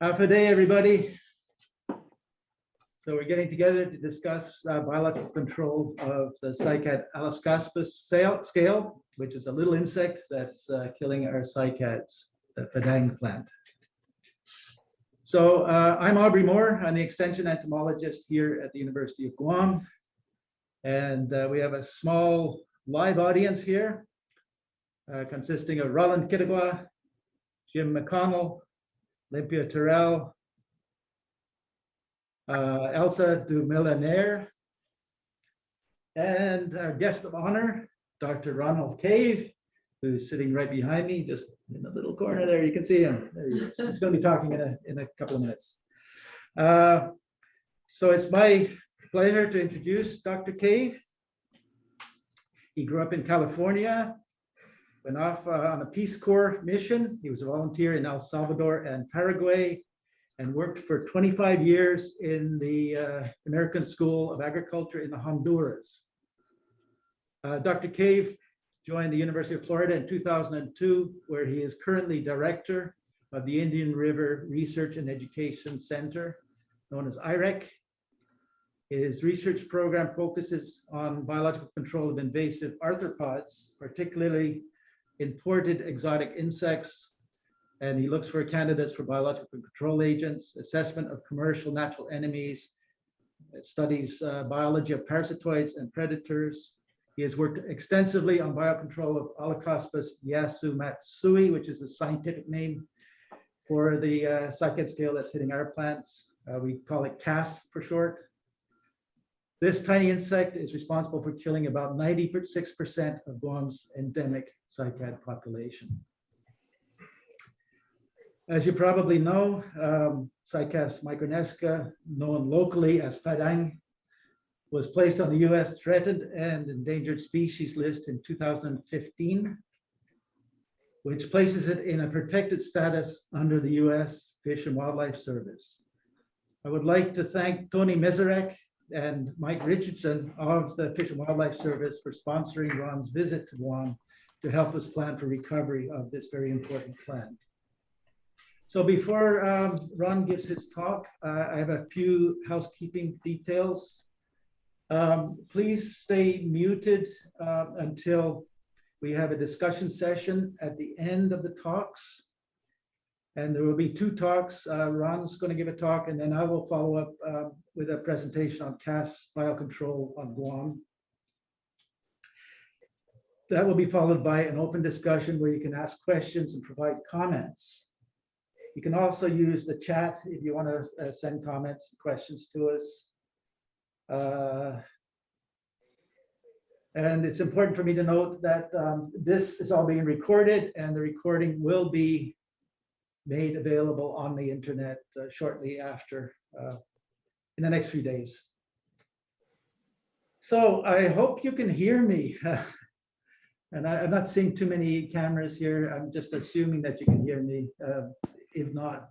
Good day, everybody. So we're getting together to discuss biological control of the cycad Aulacaspis scale, which is a little insect that's killing our cycads, the fadang plant. So I'm Aubrey Moore. I'm the extension entomologist here at the University of Guam. And we have a small live audience here consisting of Roland Kittigwa, Jim McConnell, Olympia Terrell, Elsa du Millionaire, and our guest of honor, Dr. Ronald Cave, who's sitting right behind me, just in the little corner there. You can see him. There he is. He's going to be talking in a couple of minutes. So it's my pleasure to introduce Dr. Cave. He grew up in California, went off on a Peace Corps mission. He was a volunteer in El Salvador and Paraguay, and worked for 25 years in the American School of Agriculture in Honduras. Dr. Cave joined the University of Florida in 2002, where he is currently director of the Indian River Research and Education Center, known as IREC. His research program focuses on biological control of invasive arthropods, particularly imported exotic insects, and he looks for candidates for biological control agents, assessment of commercial natural enemies, studies biology of parasitoids and predators. He has worked extensively on biocontrol of Aulacaspis yasumatsui, which is the scientific name for the cycad scale that's hitting our plants. We call it CAS for short. This tiny insect is responsible for killing about 96% of Guam's endemic cycad population. As you probably know, Cycas micronesica, known locally as fadang, was placed on the U.S. threatened and endangered species list in 2015, which places it in a protected status under the U.S. Fish and Wildlife Service. I would like to thank Tony Mizarek and Mike Richardson of the Fish and Wildlife Service for sponsoring Ron's visit to Guam to help us plan for recovery of this very important plant. So before Ron gives his talk, I have a few housekeeping details. Please stay muted until we have a discussion session at the end of the talks. And there will be two talks. Ron's going to give a talk, and then I will follow up with a presentation on CAS biocontrol on Guam. That will be followed by an open discussion where you can ask questions and provide comments. You can also use the chat if you want to send comments and questions to us. And it's important for me to note that this is all being recorded, and the recording will be made available on the internet shortly after, in the next few days. So I hope you can hear me. And I'm not seeing too many cameras here. I'm just assuming that you can hear me. If not,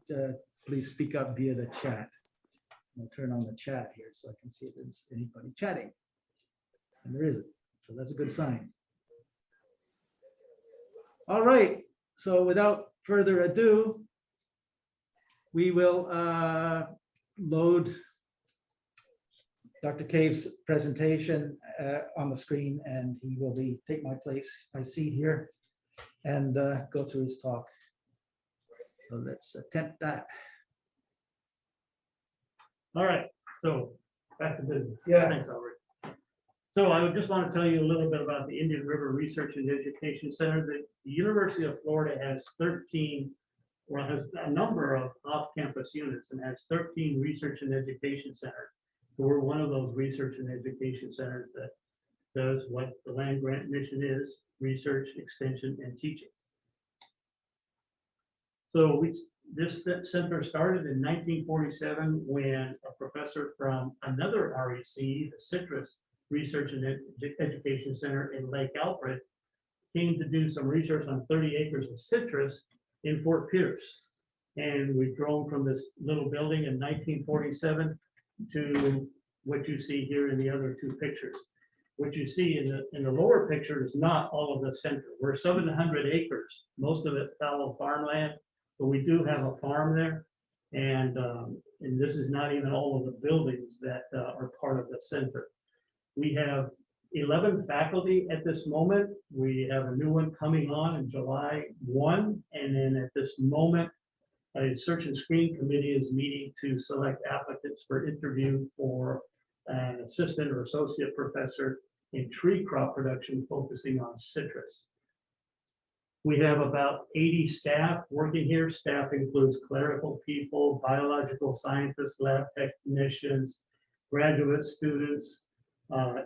please speak up via the chat. I'll turn on the chat here so I can see if there's anybody chatting. And there isn't, so that's a good sign. All right, so without further ado, we will load Dr. Cave's presentation on the screen, and he will take my seat here, and go through his talk. So let's attempt that. All right, so back to business. Yeah. Thanks, Albert. So I would just want to tell you a little bit about the Indian River Research and Education Center. The University of Florida has 13, or has a number of off-campus units, and has 13 research and education centers. So we're one of those research and education centers that does what the land grant mission is: research, extension, and teaching. So this center started in 1947 when a professor from another REC, the Citrus Research and Education Center in Lake Alfred, came to do some research on 30 acres of citrus in Fort Pierce. And we've grown from this little building in 1947 to what you see here in the other two pictures. What you see in the lower picture is not all of the center. We're 700 acres, most of it fallow farmland, but we do have a farm there. And this is not even all of the buildings that are part of the center. We have 11 faculty at this moment. We have a new one coming on in July 1. And then at this moment, a search and screen committee is meeting to select applicants for interview for an assistant or associate professor in tree crop production, focusing on citrus. We have about 80 staff working here. Staff includes clerical people, biological scientists, lab technicians, graduate students,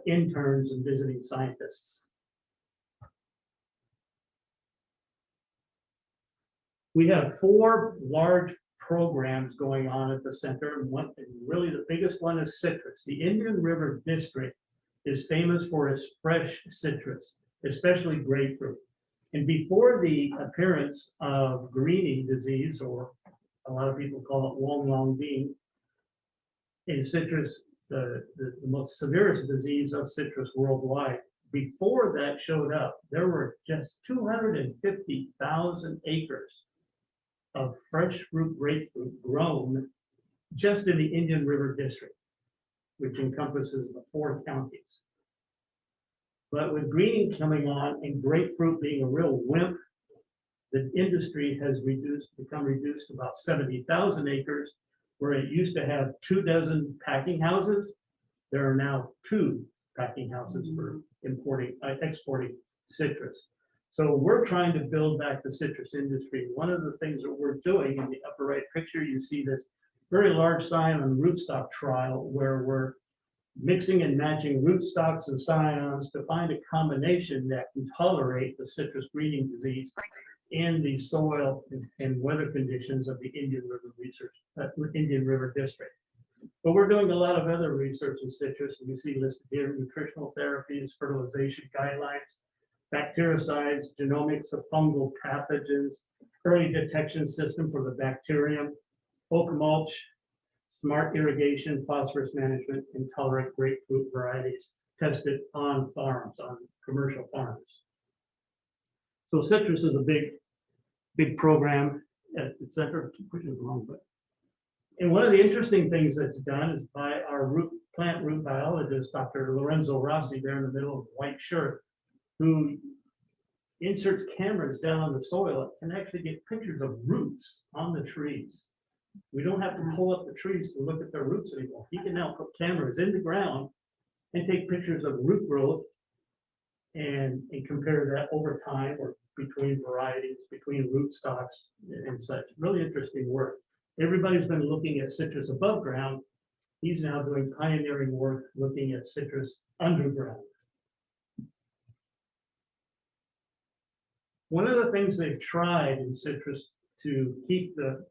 interns, and visiting scientists. We have 4 large programs going on at the center, and really the biggest one is citrus. The Indian River District is famous for its fresh citrus, especially grapefruit. And before the appearance of greening disease, or a lot of people call it long, long bean, in citrus, the most severest disease of citrus worldwide, before that showed up, there were just 250,000 acres of fresh fruit grapefruit grown just in the Indian River District, which encompasses the 4 counties. But with greening coming on and grapefruit being a real wimp, the industry has become reduced to about 70,000 acres, where it used to have 24 packing houses. There are now 2 packing houses for exporting citrus. So we're trying to build back the citrus industry. One of the things that we're doing, in the upper right picture, you see this very large sign on rootstock trial, where we're mixing and matching rootstocks and scions to find a combination that can tolerate the citrus greening disease in the soil and weather conditions of the Indian River District. But we're doing a lot of other research in citrus, and you see listed here: nutritional therapies, fertilization guidelines, bactericides, genomics of fungal pathogens, early detection system for the bacterium, oak mulch, smart irrigation, phosphorus management, and tolerant grapefruit varieties tested on farms, on commercial farms. So citrus is a big program at the center. And one of the interesting things that's done is by our plant root biologist, Dr. Lorenzo Rossi, there in the middle of the white shirt, who inserts cameras down on the soil and actually get pictures of roots on the trees. We don't have to pull up the trees to look at their roots anymore. He can now put cameras in the ground and take pictures of root growth and compare that over time, or between varieties, between rootstocks and such. Really interesting work. Everybody's been looking at citrus above ground. He's now doing pioneering work looking at citrus underground. One of the things they've tried in citrus to keep the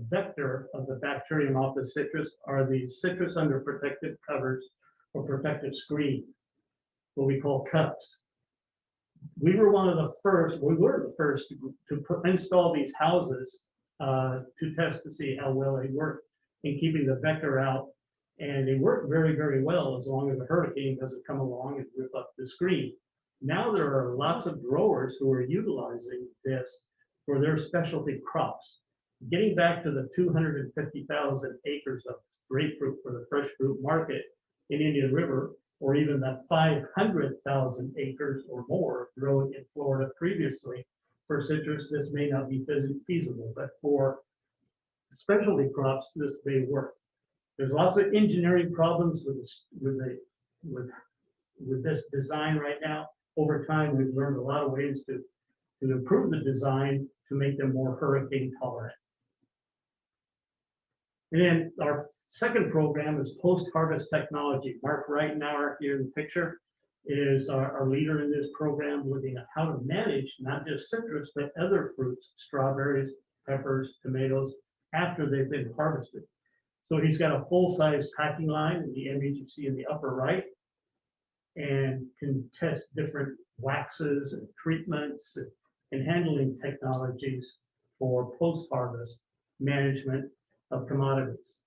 vector of the bacterium off the citrus are these citrus under protective covers or protective screen, what we call cups. We were the first to install these houses to test to see how well they work in keeping the vector out. And they work very, very well as long as a hurricane doesn't come along and rip up the screen. Now there are lots of growers who are utilizing this for their specialty crops. Getting back to the 250,000 acres of grapefruit for the fresh fruit market in Indian River, or even the 500,000 acres or more grown in Florida previously for citrus, this may not be feasible, but for specialty crops, this may work. There's lots of engineering problems with this design right now. Over time, we've learned a lot of ways to improve the design to make them more hurricane tolerant. And then our second program is post-harvest technology. Mark Reitenauer here in the picture is our leader in this program, looking at how to manage not just citrus, but other fruits, strawberries, peppers, tomatoes, after they've been harvested. So he's got a full-size packing line in the image you see in the upper right, and can test different waxes and treatments and handling technologies for post-harvest management of commodities.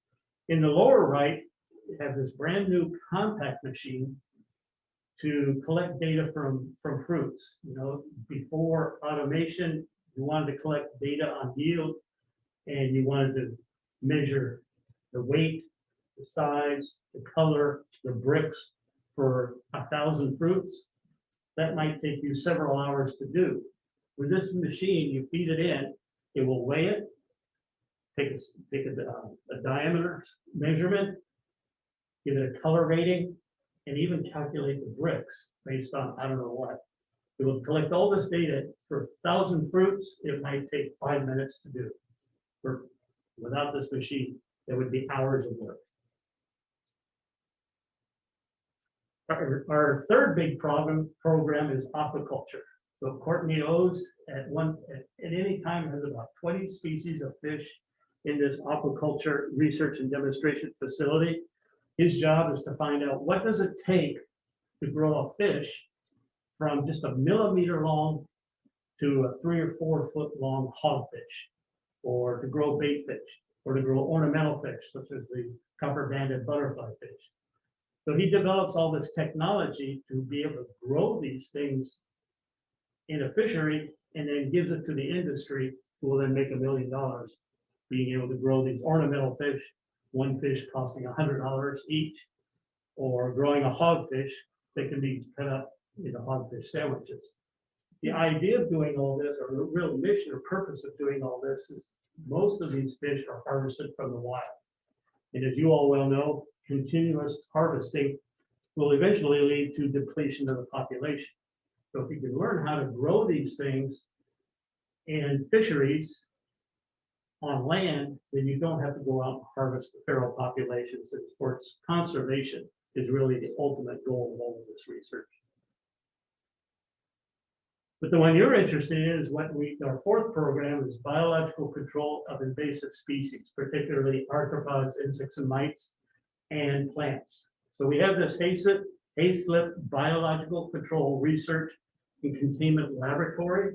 In the lower right, we have this brand new compact machine to collect data from fruits. You know, before automation, you wanted to collect data on yield, and you wanted to measure the weight, the size, the color, the bricks for 1,000 fruits, that might take you several hours to do. With this machine, you feed it in, it will weigh it, take a diameter measurement, give it a color rating, and even calculate the bricks based on I don't know what. It will collect all this data for 1,000 fruits. It might take 5 minutes to do. Without this machine, there would be hours of work. Our third big program is aquaculture. So Courtney O's at any time has about 20 species of fish in this aquaculture research and demonstration facility. His job is to find out what does it take to grow a fish from just a millimeter long to a 3 or 4 foot long hogfish, or to grow bait fish, or to grow ornamental fish, such as the copper-banded butterfly fish. So he develops all this technology to be able to grow these things in a fishery and then gives it to the industry, who will then make $1 million being able to grow these ornamental fish, one fish costing $100 each, or growing a hogfish that can be cut up into hogfish sandwiches. The idea of doing all this, or the real mission or purpose of doing all this, is most of these fish are harvested from the wild. And as you all well know, continuous harvesting will eventually lead to depletion of the population. So if you can learn how to grow these things in fisheries on land, then you don't have to go out and harvest the feral populations. It's for its conservation is really the ultimate goal of all of this research. But the one you're interested in is our fourth program is biological control of invasive species, particularly arthropods, insects and mites, and plants. So we have this HACCP Biological Control Research and Containment Laboratory.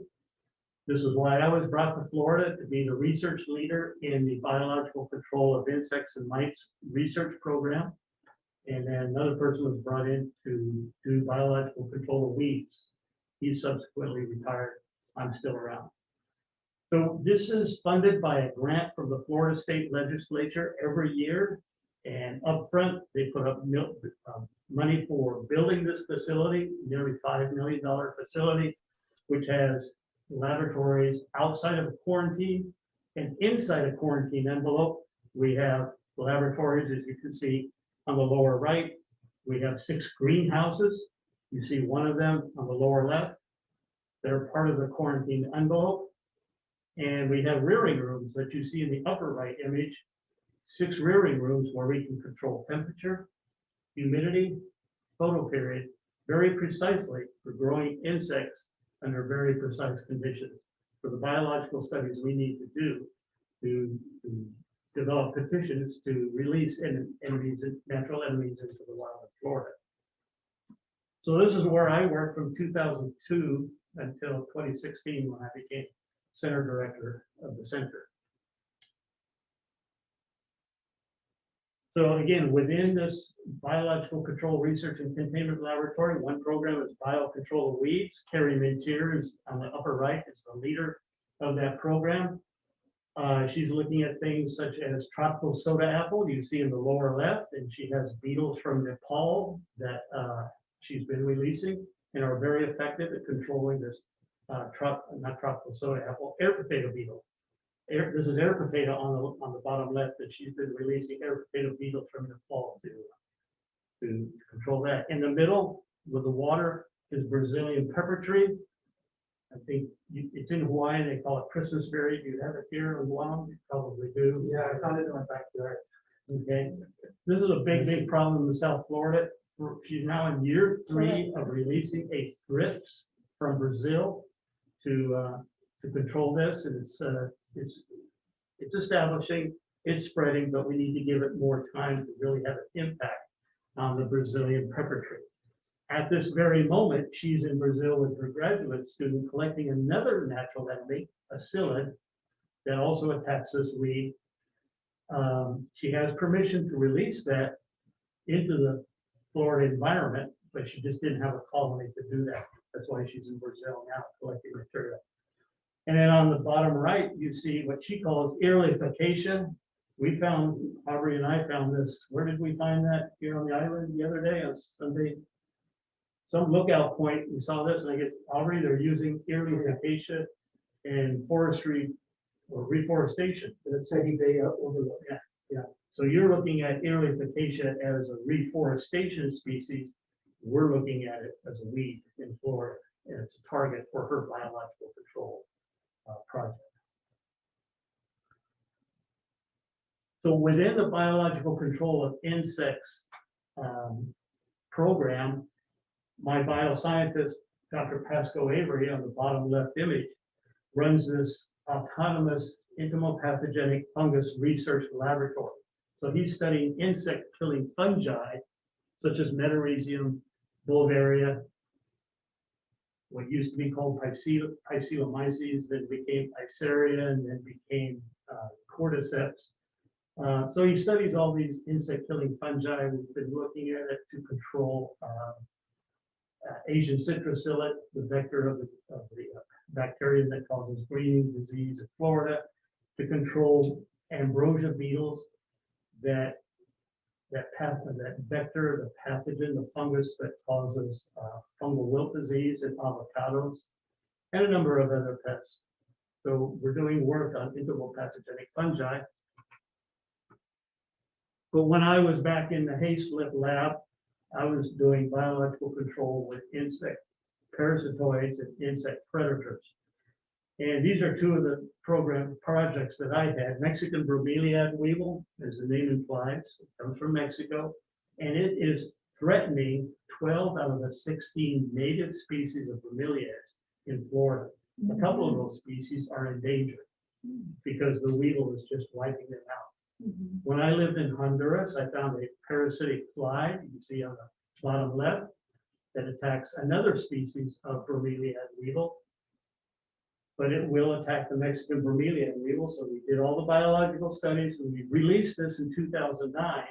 This is why I was brought to Florida, to be the research leader in the biological control of insects and mites research program. And then another person was brought in to do biological control of weeds. He subsequently retired. I'm still around. So this is funded by a grant from the Florida State Legislature every year. And up front, they put up money for building this facility, nearly $5 million facility, which has laboratories outside of a quarantine and inside a quarantine envelope. We have laboratories, as you can see on the lower right. We have 6 greenhouses. You see one of them on the lower left. They're part of the quarantine envelope. And we have rearing rooms that you see in the upper right image, 6 rearing rooms where we can control temperature, humidity, photo period, very precisely for growing insects under very precise conditions for the biological studies we need to do to develop petitions to release natural enemies into the wild of Florida. So this is where I worked from 2002 until 2016 when I became center director of the center. So again, within this biological control research and containment laboratory, one program is biocontrol of weeds. Carrie Mintier is on the upper right, is the leader of that program. She's looking at things such as tropical soda apple, you see in the lower left, and she has beetles from Nepal that she's been releasing and are very effective at controlling this not tropical soda apple, air potato beetle. This is air potato on the bottom left that she's been releasing air potato beetles from Nepal to control that. In the middle with the water is Brazilian pepper tree. I think it's in Hawaii. They call it Christmas berry. Do you have it here in Guam? You probably do. Yeah, I found it in my backyard. Okay. This is a big problem in South Florida. She's now in year 3 of releasing a thrips from Brazil to control this, and it's establishing, it's spreading, but we need to give it more time to really have an impact on the Brazilian pepper tree. At this very moment, she's in Brazil with her graduate student collecting another natural enemy, a psyllid, that also attacks this weed. She has permission to release that into the Florida environment, but she just didn't have a colony to do that. That's why she's in Brazil now collecting material. And then on the bottom right, you see what she calls aerification. we found, Aubrey and I found this, where did we find that? Here on the island the other day on Sunday. Some lookout point, we saw this, and I get, Aubrey, they're using early acacia and forestry or reforestation. That's Saggy Bay overlook. So you're looking at early acacia as a reforestation species. We're looking at it as a weed in Florida, and it's a target for her biological control project. So within the biological control of insects program, my bioscientist, Dr. Pasco Avery, on the bottom left image, runs this autonomous entomopathogenic fungus research laboratory. So he's studying insect-killing fungi, such as Metarhizium, Bulgaria, what used to be called Pycellomyces, then became Eiseria, and then became Cordyceps. So he studies all these insect-killing fungi. We've been looking at it to control Asian citrusillate, the vector of the bacteria that causes greening disease in Florida, to control ambrosia beetles, that vector, the pathogen, the fungus that causes fungal wilt disease in avocados, and a number of other pests. So we're doing work on entomopathogenic fungi. But when I was back in the Hayslip lab, I was doing biological control with insect parasitoids and insect predators. And these are two of the program projects that I had. Mexican bromeliad weevil, as the name implies, it comes from Mexico, and it is threatening 12 out of the 16 native species of bromeliads in Florida. A couple of those species are endangered because the weevil is just wiping them out. When I lived in Honduras, I found a parasitic fly, you can see on the bottom left, that attacks another species of bromeliad weevil, but it will attack the Mexican bromeliad weevil. So we did all the biological studies, and we released this in 2009,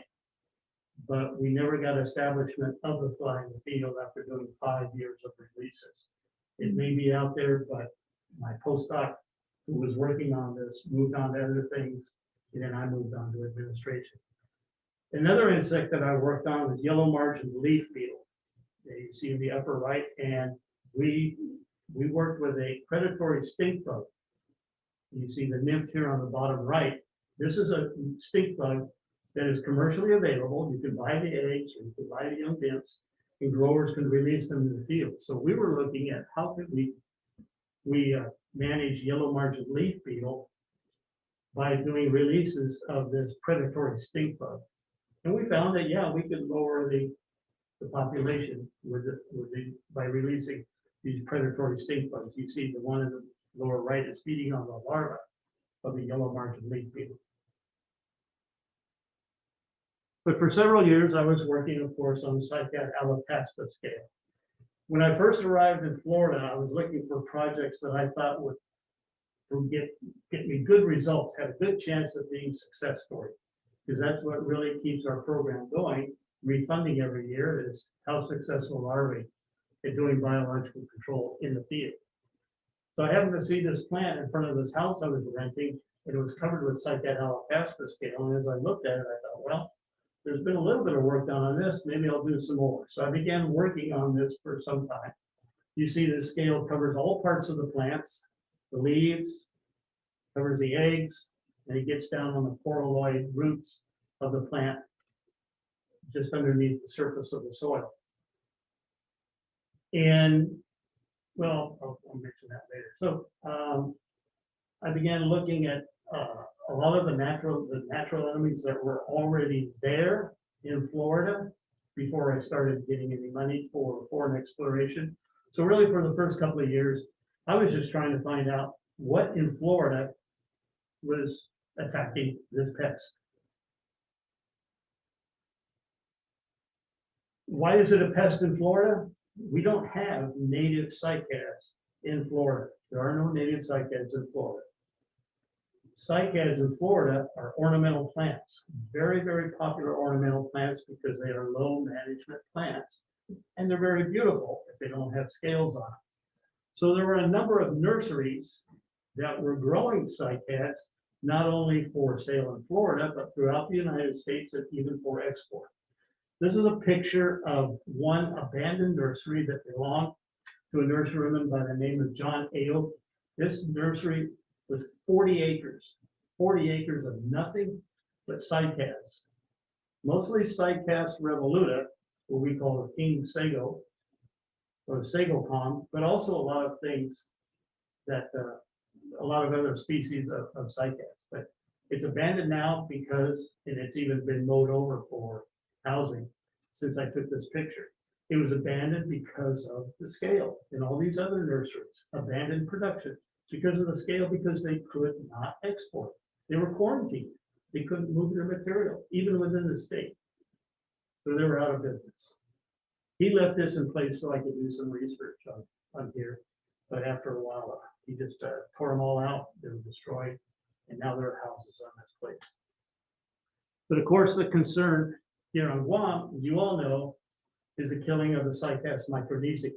but we never got establishment of the fly in the field after doing 5 years of releases. It may be out there, but my postdoc who was working on this moved on to other things, and then I moved on to administration. Another insect that I worked on was yellow margin leaf beetle. You see in the upper right, and we worked with a predatory stink bug. You see the nymph here on the bottom right. This is a stink bug that is commercially available. You can buy the eggs, or you can buy the young nymphs, and growers can release them in the field. So we were looking at how could we manage yellow margin leaf beetle by doing releases of this predatory stink bug. And we found that, yeah, we could lower the population by releasing these predatory stink bugs. You see the one in the lower right is feeding on the larva of the yellow margin leaf beetle. But for several years, I was working, of course, on the cycad Aulacaspis scale. When I first arrived in Florida, I was looking for projects that I thought would get me good results, had a good chance of being success story, because that's what really keeps our program going. Refunding every year is how successful are we at doing biological control in the field. So I happened to see this plant in front of this house I was renting, and it was covered with cycad Aulacaspis scale. And as I looked at it, I thought, well, there's been a little bit of work done on this, maybe I'll do some more. So I began working on this for some time. You see the scale covers all parts of the plants, the leaves, covers the eggs, and it gets down on the poraloid roots of the plant, just underneath the surface of the soil. And, well, I'll mention that later. So I began looking at a lot of the natural enemies that were already there in Florida before I started getting any money for foreign exploration. So really for the first couple of years, I was just trying to find out what in Florida was attacking this pest. Why is it a pest in Florida? We don't have native cycads in Florida. There are no native cycads in Florida. Cycads in Florida are ornamental plants, very, very popular ornamental plants because they are low management plants, and they're very beautiful if they don't have scales on them. So there were a number of nurseries that were growing cycads, not only for sale in Florida, but throughout the United States and even for export. This is a picture of one abandoned nursery that belonged to a nurseryman by the name of John Ayo. This nursery was 40 acres of nothing but cycads. Mostly Cycas revoluta, what we call the king sago, or the sago palm, but also a lot of things that, a lot of other species of cycads. But it's abandoned now because, and it's even been mowed over for housing since I took this picture. It was abandoned because of the scale, and all these other nurseries abandoned production because of the scale, because they could not export. They were quarantined. They couldn't move their material, even within the state. So they were out of business. He left this in place so I could do some research on here. But after a while, he just tore them all out. They were destroyed. And now there are houses on this place. But of course, the concern here on Guam, you all know, is the killing of the Cycas micronesica.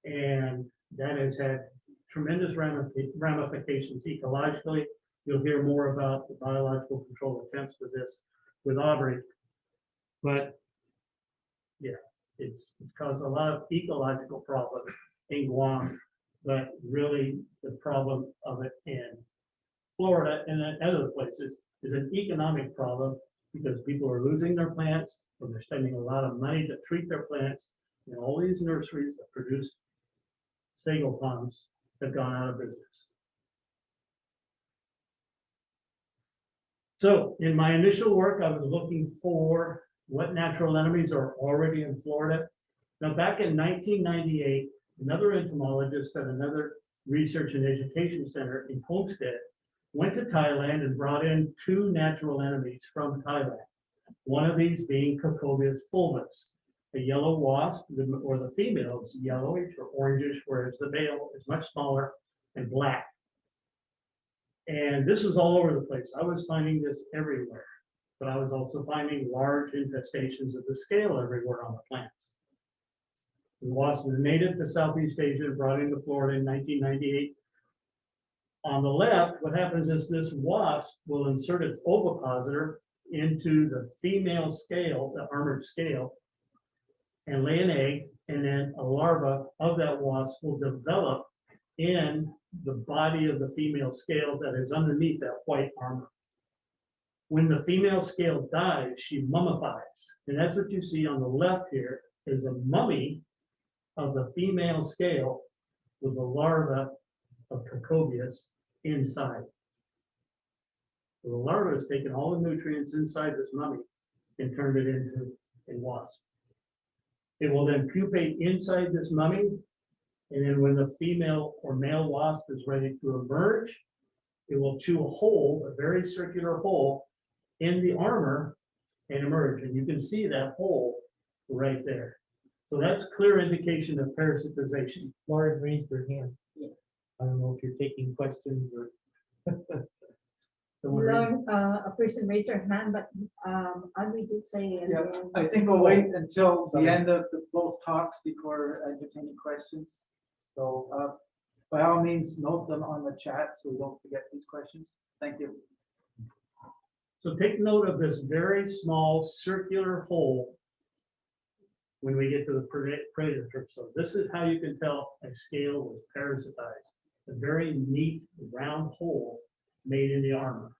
And that has had tremendous ramifications ecologically. You'll hear more about the biological control attempts for this with Aubrey. But yeah, it's caused a lot of ecological problems in Guam, but really the problem of it in Florida and in other places is an economic problem, because people are losing their plants, or they're spending a lot of money to treat their plants, and all these nurseries that produce sago palms have gone out of business. So in my initial work, I was looking for what natural enemies are already in Florida. Now, back in 1998, another entomologist at another research and education center in Homestead went to Thailand and brought in 2 natural enemies from Thailand. One of these being Coccobius fulvus, a yellow wasp, or the female is yellowish or orangish, whereas the male is much smaller and black. And this was all over the place. I was finding this everywhere, but I was also finding large infestations of the scale everywhere on the plants. The wasp was native to Southeast Asia and brought into Florida in 1998. On the left, what happens is this wasp will insert its ovipositor into the female scale, the armored scale, and lay an egg, and then a larva of that wasp will develop in the body of the female scale that is underneath that white armor. When the female scale dies, she mummifies. And that's what you see on the left here, is a mummy of the female scale with the larva of Coccobius inside. So the larva has taken all the nutrients inside this mummy and turned it into a wasp. It will then pupate inside this mummy, and then when the female or male wasp is ready to emerge, it will chew a hole, a very circular hole, in the armor and emerge. And you can see that hole right there. So that's clear indication of parasitization. Lauren raised her hand. Yeah. I don't know if you're taking questions or. Lauren, a person raised their hand, but Audrey did say. And Yeah, then- I think we'll wait until Sorry. the end of both talks before entertaining questions. So by all means, note them on the chat so we don't forget these questions. Thank you. So take note of this very small circular hole when we get to the predator. So this is how you can tell a scale was parasitized. A very neat round hole made in the armor.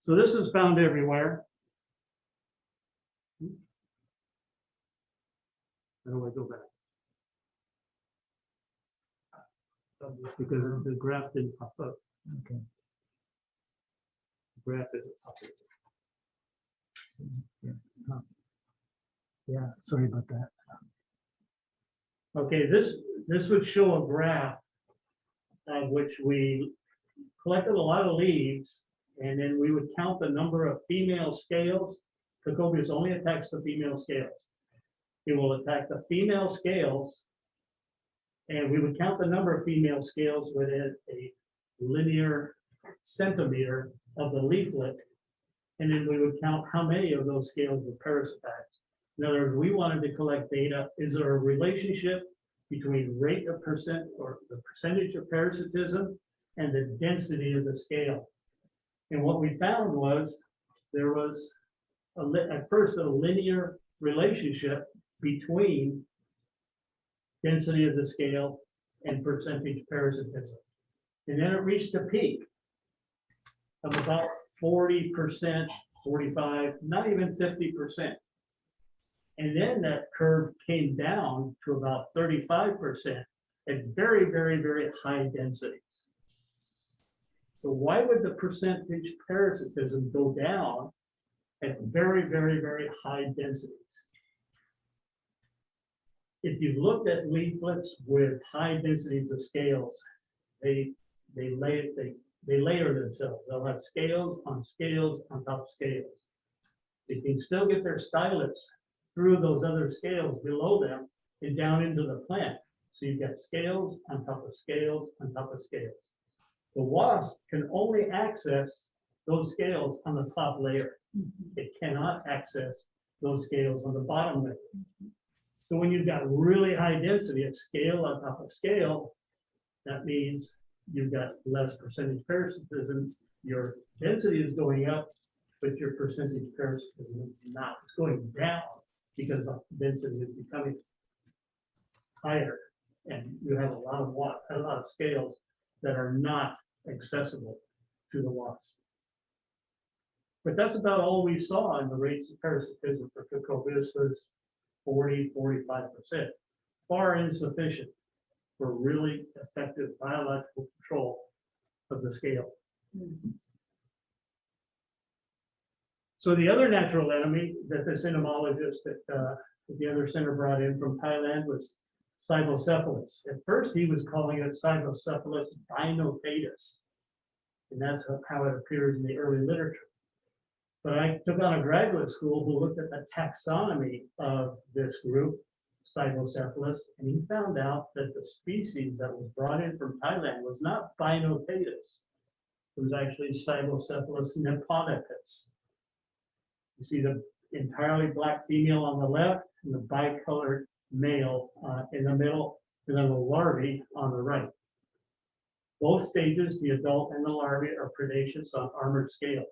So this is found everywhere. How do I go back? Because the graph didn't pop up. Okay. The graph isn't popping. Yeah, sorry about that. Okay, this would show a graph of which we collected a lot of leaves, and then we would count the number of female scales. Coccobius only attacks the female scales. It will attack the female scales, and we would count the number of female scales within a linear centimeter of the leaflet, and then we would count how many of those scales were parasitized. In other words, we wanted to collect data. Is there a relationship between rate of percent or the percentage of parasitism and the density of the scale. And what we found was there was at first a linear relationship between density of the scale and percentage parasitism. And then it reached a peak of about 40%, 45, not even 50%. And then that curve came down to about 35% at very, very, very high densities. So why would the percentage parasitism go down at very, very, very high densities? If you looked at leaflets with high densities of scales, they layer themselves. They'll have scales on top of scales. They can still get their stylets through those other scales below them and down into the plant. So you've got scales on top of scales on top of scales. The wasp can only access those scales on the top layer. It cannot access those scales on the bottom layer. So when you've got really high density of scale on top of scale, that means you've got less percentage parasitism. Your density is going up, but your percentage parasitism is not. It's going down because the density is becoming higher, and you have a lot of scales that are not accessible to the wasp. But that's about all we saw in the rates of parasitism for Cucurbits was 40, 45%, far insufficient for really effective biological control of the scale. So the other natural enemy that this entomologist at the other center brought in from Thailand was Cybocephalus. At first, he was calling it Cybocephalus binotatus, and that's how it appears in the early literature. But I took on a graduate school who looked at the taxonomy of this group, Cybocephalus, and he found out that the species that was brought in from Thailand was not binotatus. It was actually Cybocephalus niponicus. You see the entirely black female on the left and the bicolored male in the middle, and then the larvae on the right. Both stages, the adult and the larvae, are predaceous on armored scale.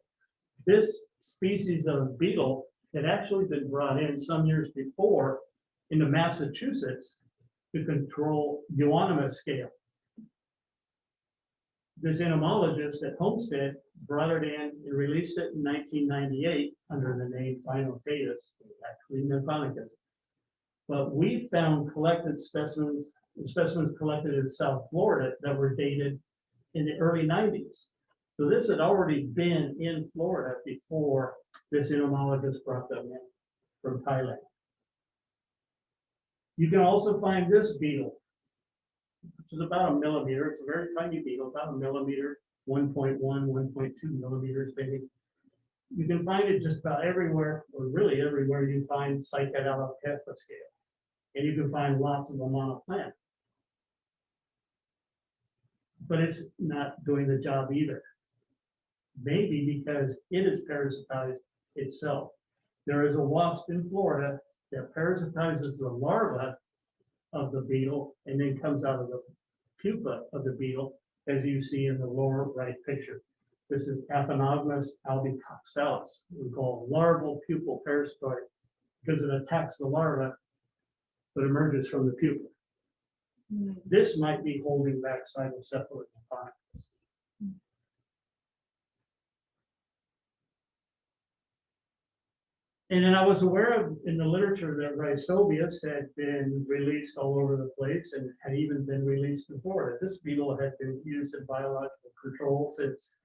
This species of beetle had actually been brought in some years before into Massachusetts to control euonymus scale. This entomologist at Homestead brought it in and released it in 1998 under the name Binotatus, actually Niponicus. But we found collected specimens collected in South Florida that were dated in the early 90s. So this had already been in Florida before this entomologist brought them in from Thailand. You can also find this beetle, which is about a millimeter. It's a very tiny beetle, about a millimeter, 1.1, 1.2 millimeters maybe. You can find it just about everywhere, or really everywhere you find cycad Aulacaspis scale. And you can find lots of them on a plant. But it's not doing the job either. Maybe because it is parasitized itself. There is a wasp in Florida that parasitizes the larva of the beetle and then comes out of the pupa of the beetle, as you see in the lower right picture. This is Aphanogmus albicoxalis. We call larval pupal parasitoid because it attacks the larva but emerges from the pupa. This might be holding back Cybocephalus niponicus. And then I was aware of in the literature that Rhizobius had been released all over the place and had even been released in Florida. This beetle had been used in biological control since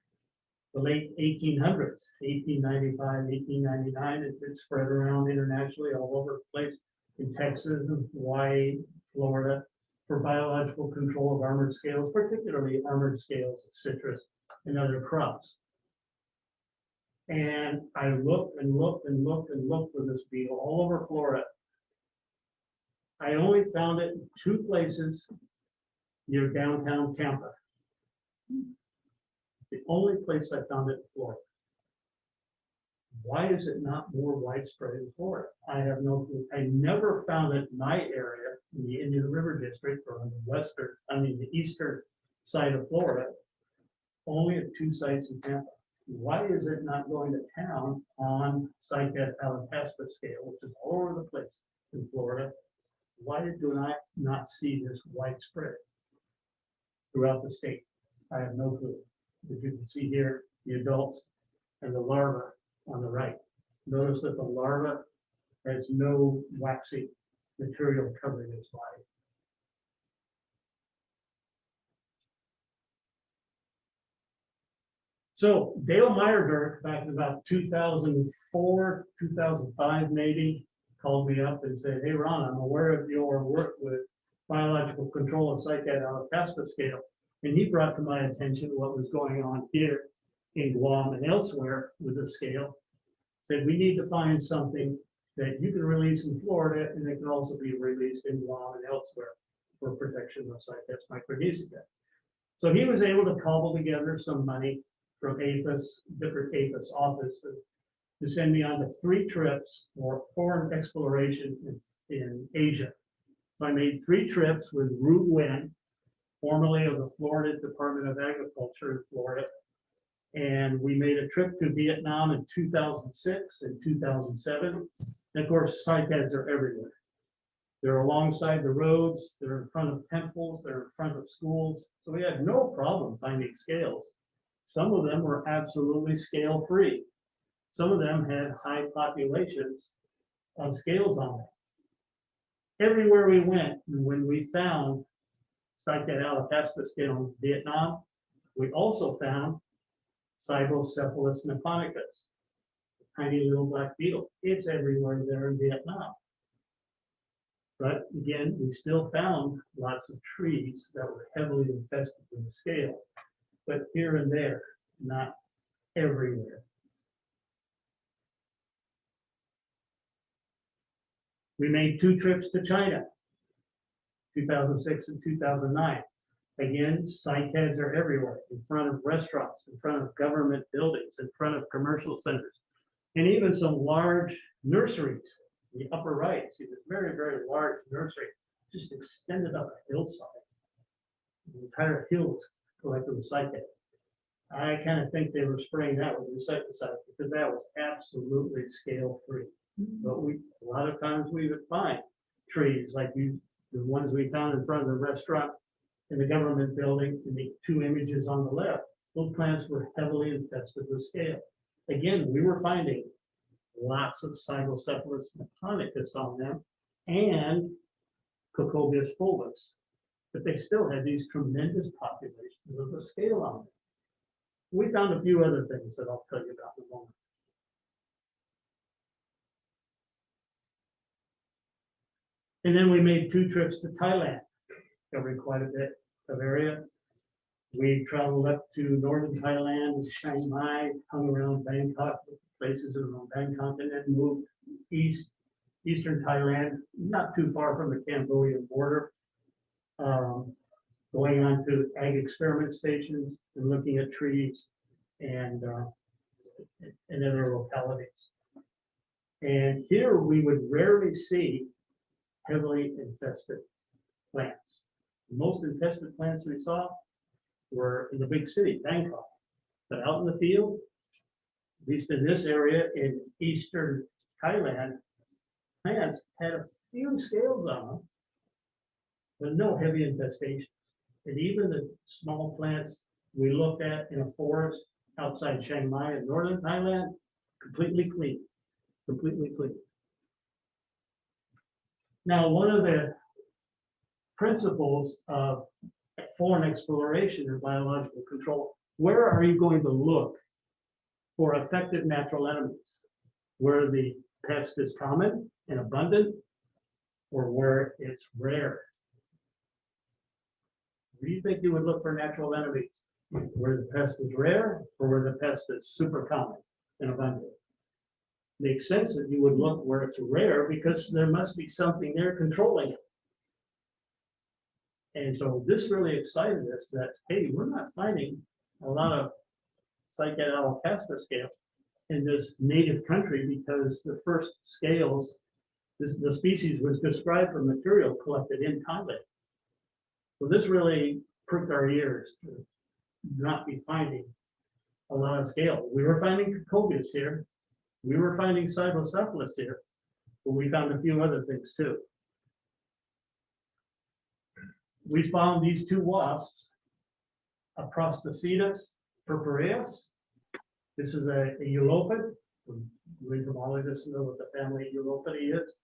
the late 1800s, 1895, 1899. It spread around internationally all over the place in Texas, Hawaii, Florida, for biological control of armored scales, particularly armored scales of citrus and other crops. And I looked and looked and looked and looked for this beetle all over Florida. I only found it in 2 places near downtown Tampa. The only place I found it in Florida. Why is it not more widespread in Florida? I have no clue. I never found it in my area, in the Indian River District, or on the the eastern side of Florida. only at 2 sites in Tampa. Why is it not going to town on cycad Aulacaspis scale, which is all over the place in Florida? Why do I not see this widespread throughout the state? I have no clue. As you can see here, the adults and the larva on the right. Notice that the larva has no waxy material covering its body. So Dale Meyerdirk, back in about 2004, 2005 maybe, called me up and said, hey, Ron, I'm aware of your work with biological control of cycad Aulacaspis scale. And he brought to my attention what was going on here in Guam and elsewhere with the scale. Said, we need to find something that you can release in Florida and it can also be released in Guam and elsewhere for protection of Cycas micronesica. So he was able to cobble together some money from APHIS, different APHIS offices, to send me on to 3 trips for foreign exploration in Asia. So I made 3 trips with Ru Nguyen, formerly of the Florida Department of Agriculture in Florida. And we made a trip to Vietnam in 2006 and 2007. And of course, cycads are everywhere. They're alongside the roads, they're in front of temples, they're in front of schools. So we had no problem finding scales. Some of them were absolutely scale-free. Some of them had high populations of scales on them. Everywhere we went, when we found cycad Aulacaspis scale in Vietnam, we also found Cybocephalus niponicus, tiny little black beetle. It's everywhere there in Vietnam. But again, we still found lots of trees that were heavily infested with the scale, but here and there, not everywhere. We made 2 trips to China, 2006 and 2009. Again, cycads are everywhere, in front of restaurants, in front of government buildings, in front of commercial centers, and even some large nurseries. The upper right, see this very, very large nursery, just extended up a hillside. The entire hill was collected with cycads. I kind of think they were spraying that with insecticide because that was absolutely scale-free. But a lot of times we would find trees like the ones we found in front of the restaurant in the government building, in the 2 images on the left. Those plants were heavily infested with scale. Again, we were finding lots of Cybocephalus niponicus on them and Cocobius fulvus, but they still had these tremendous populations of the scale on them. We found a few other things that I'll tell you about in a moment. And then we made 2 trips to Thailand, covering quite a bit of area. We traveled up to northern Thailand, Chiang Mai, hung around Bangkok, places around Bangkok, and then moved eastern Thailand, not too far from the Cambodian border, going on to ag experiment stations and looking at trees and other localities. And here we would rarely see heavily infested plants. The most infested plants we saw were in the big city, Bangkok. But out in the field, at least in this area in eastern Thailand, plants had a few scales on them, but no heavy infestations. And even the small plants we looked at in a forest outside Chiang Mai in northern Thailand, completely clean, completely clean. Now, one of the principles of foreign exploration and biological control, where are you going to look for effective natural enemies? Where the pest is common and abundant, or where it's rare? Where do you think you would look for natural enemies? Where the pest is rare, or where the pest is super common and abundant? Makes sense that you would look where it's rare because there must be something there controlling it. And so this really excited us that, hey, we're not finding a lot of cycad Aulacaspis scale in this native country because the first scales, the species was described from material collected in Thailand. So this really pricked our ears to not be finding a lot of scale. We were finding cocobius here. We were finding cyclocephalus here, but we found a few other things too. We found these two wasps, a Prostocetus purpureus. This is a eulophid. Entomologists know what the family Eulophidae is.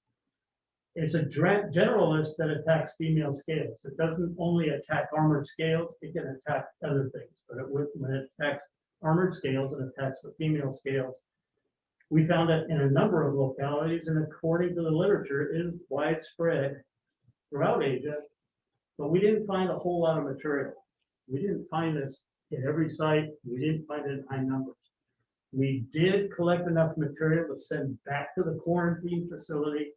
It's a generalist that attacks female scales. It doesn't only attack armored scales, it can attack other things. But when it attacks armored scales and attacks the female scales, we found it in a number of localities, and according to the literature, it is widespread throughout Asia, but we didn't find a whole lot of material. We didn't find this in every site. We didn't find it in high numbers. We did collect enough material to send back to the quarantine facility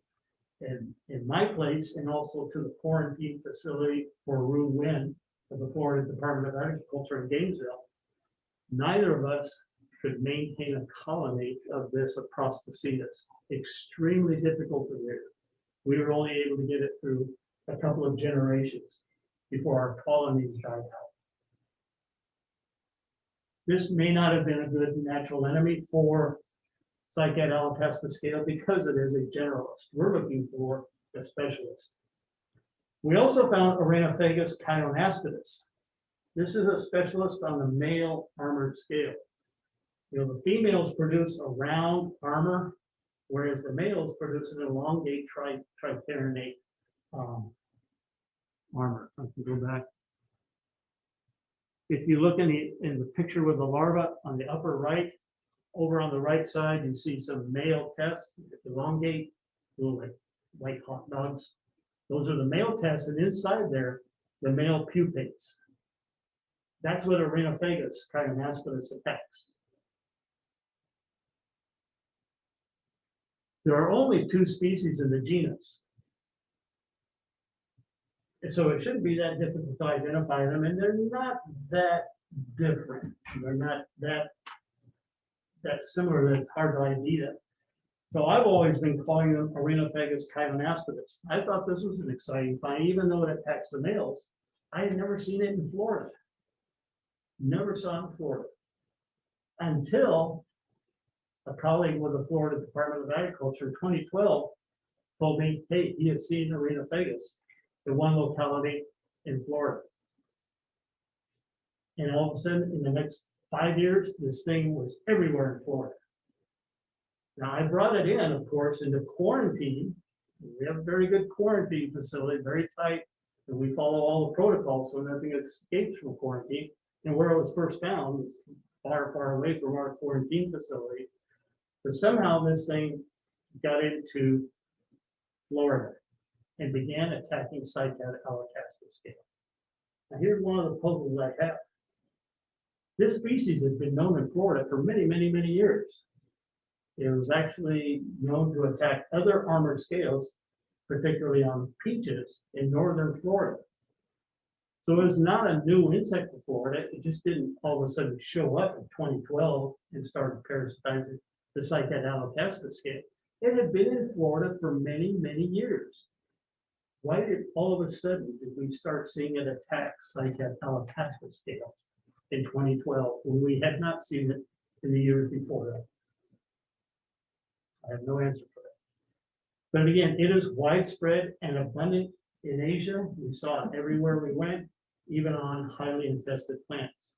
and in my place, and also to the quarantine facility for Ru Win of the Florida Department of Agriculture in Gainesville. Neither of us could maintain a colony of this Prostocetus. Extremely difficult to rear. We were only able to get it through a couple of generations before our colonies died out. This may not have been a good natural enemy for Cycad Aulacaspis scale because it is a generalist. We're looking for a specialist. We also found Arenophagus chionaspidus. This is a specialist on the male armored scale. You know, the females produce a round armor, whereas the males produce an elongate tricarinate armor. If I can go back. If you look in the picture with the larva on the upper right, over on the right side, you see some male tests, elongate, little like white hot dogs. Those are the male tests, and inside there, the male pupates. That's what Arenophagus chionaspidus attacks. There are only 2 species in the genus. And so it shouldn't be that difficult to identify them, and they're not that different. They're not that similar that it's hard to ID them. So I've always been calling them Arenophagus chionaspidus. I thought this was an exciting find, even though it attacks the males. I had never seen it in Florida. Never saw it in Florida. Until a colleague with the Florida Department of Agriculture in 2012 told me, hey, he had seen Arenophagus in one locality in Florida. And all of a sudden, in the next 5 years, this thing was everywhere in Florida. Now, I brought it in, of course, into quarantine. We have a very good quarantine facility, very tight, and we follow all the protocols so nothing escapes from quarantine. And where it was first found was far, far away from our quarantine facility. But somehow this thing got into Florida and began attacking Cycad Aulacaspis scale. Now, here's one of the puzzles I have. This species has been known in Florida for many, many, many years. It was actually known to attack other armored scales, particularly on peaches in northern Florida. So it was not a new insect for Florida. It just didn't all of a sudden show up in 2012 and start parasitizing the Cycad Aulacaspis scale. It had been in Florida for many, many years. Why did all of a sudden did we start seeing it attack Cycad Aulacaspis scale in 2012 when we had not seen it in the years before that? I have no answer for that. But again, it is widespread and abundant in Asia. We saw it everywhere we went, even on highly infested plants.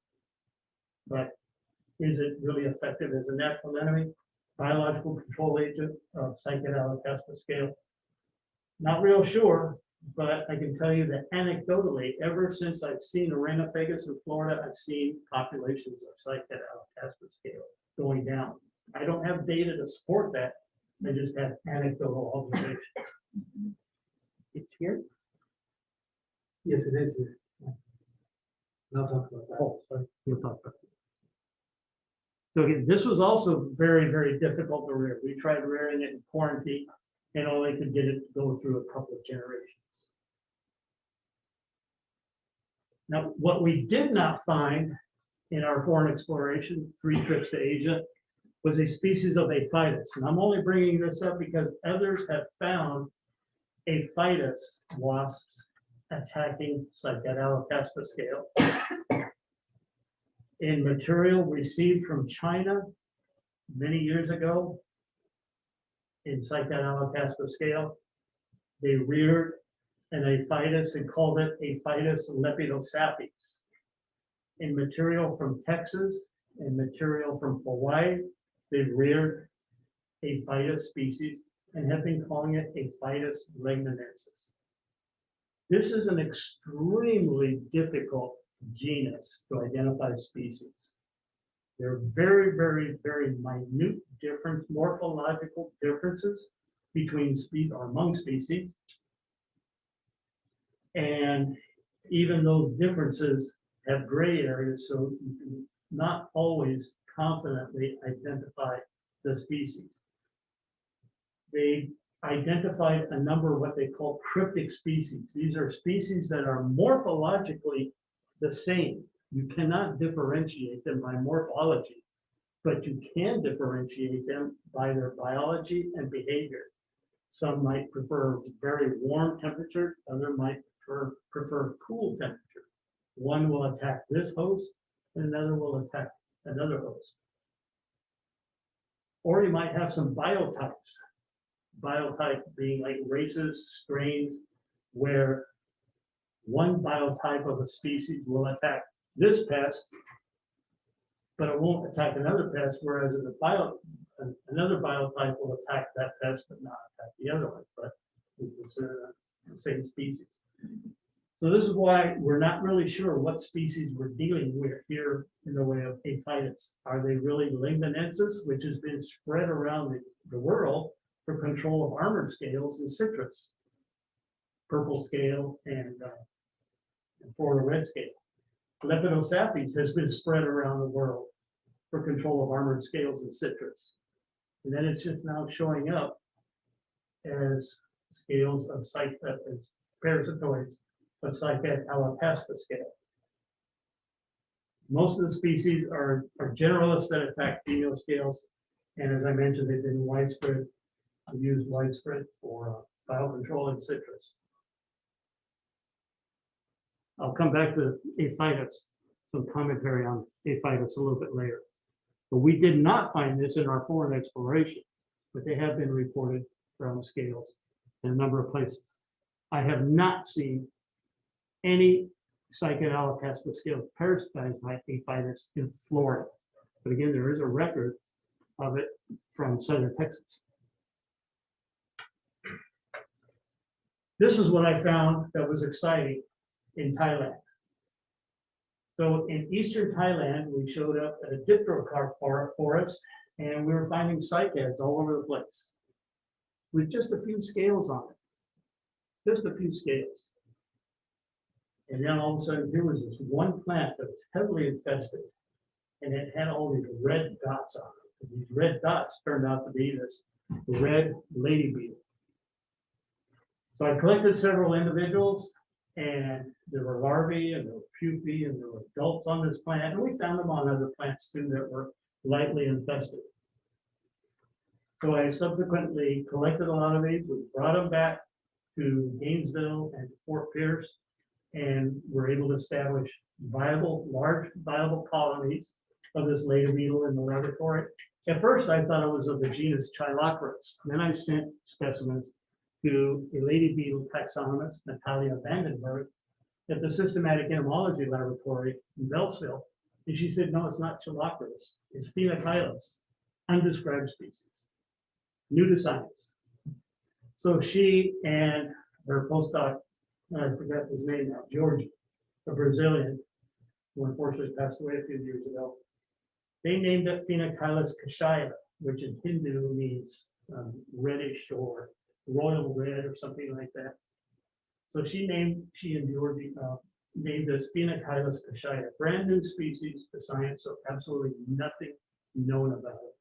But is it really effective as a natural enemy? Biological control agent of Cycad Aulacaspis scale? Not real sure, but I can tell you that anecdotally, ever since I've seen Arenophagus in Florida, I've seen populations of Cycad Aulacaspis scale going down. I don't have data to support that. I just have anecdotal observations. It's here? Yes, it is here. I'll talk about that. Oh, sorry. We'll talk about that. So again, this was also very, very difficult to rear. We tried rearing it in quarantine, and only could get it to go through a couple of generations. Now, what we did not find in our foreign exploration, 3 trips to Asia, was a species of Aphytus. And I'm only bringing this up because others have found Aphytus wasps attacking Cycad Aulacaspis scale. in material received from China many years ago in Cycad Aulacaspis scale. They reared an aphytus and called it Aphytus lepidosaphes. In material from Texas and material from Hawaii, they reared Aphytus species and have been calling it Aphytus legionensis. This is an extremely difficult genus to identify species. There are very, very, very minute morphological differences between species or among species. And even those differences have gray areas, so you can not always confidently identify the species. They identified a number of what they call cryptic species. These are species that are morphologically the same. You cannot differentiate them by morphology, but you can differentiate them by their biology and behavior. Some might prefer very warm temperature, other might prefer cool temperature. One will attack this host, and another will attack another host. Or you might have some biotypes. Biotype being like races, strains, where one biotype of a species will attack this pest, but it won't attack another pest, whereas another biotype will attack that pest but not attack the other one, but we consider them the same species. So this is why we're not really sure what species we're dealing with here in the way of aphytus. Are they really Lingdonensis, which has been spread around the world for control of armored scales and citrus, purple scale and Florida red scale. Lepidosaphes has been spread around the world for control of armored scales and citrus. And then it's just now showing up as scales of as parasitoids of Cycad Aulacaspis scale. Most of the species are generalists that attack female scales. And as I mentioned, they've been widespread, used widespread for biocontrol in citrus. I'll come back to aphytus, some commentary on aphytus a little bit later. But we did not find this in our foreign exploration, but they have been reported from scales in a number of places. I have not seen any Cycad Aulacaspis scales parasitized by aphytus in Florida. But again, there is a record of it from southern Texas. This is what I found that was exciting in Thailand. So in eastern Thailand, we showed up at a dipterocarp forest, and we were finding cycads all over the place with just a few scales on it, just a few scales. And then all of a sudden, here was this one plant that was heavily infested, and it had all these red dots on it. And these red dots turned out to be this red lady beetle. So I collected several individuals, and there were larvae, and there were pupae, and there were adults on this plant, and we found them on other plants too that were lightly infested. So I subsequently collected a lot of these. We brought them back to Gainesville and Fort Pierce, and were able to establish large viable colonies of this lady beetle in the laboratory. At first, I thought it was of the genus Chilocris. Then I sent specimens to a lady beetle taxonomist, Natalia Vandenberg, at the Systematic Entomology Laboratory in Beltsville. And she said, no, it's not Chilocris, it's Phenachylus, undescribed species, new to science. So she and her postdoc, I forgot his name now, George, a Brazilian, who unfortunately passed away a few years ago, they named it Phenachylus kashaya, which in Hindu means reddish or royal red or something like that. So she and Georgie named this Phenachylus kashaya, brand new species to science, so absolutely nothing known about it.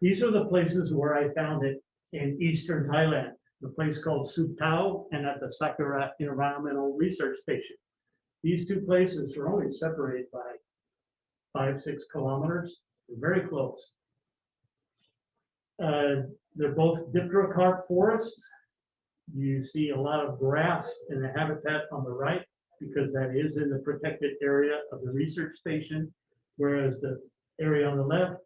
These are the places where I found it in eastern Thailand, the place called Sup Tao and at the Sakura Environmental Research Station. These two places were only separated by 5-6 kilometers. They're very close. They're both dipterocarp forests. You see a lot of grass in the habitat on the right, because that is in the protected area of the research station, whereas the area on the left,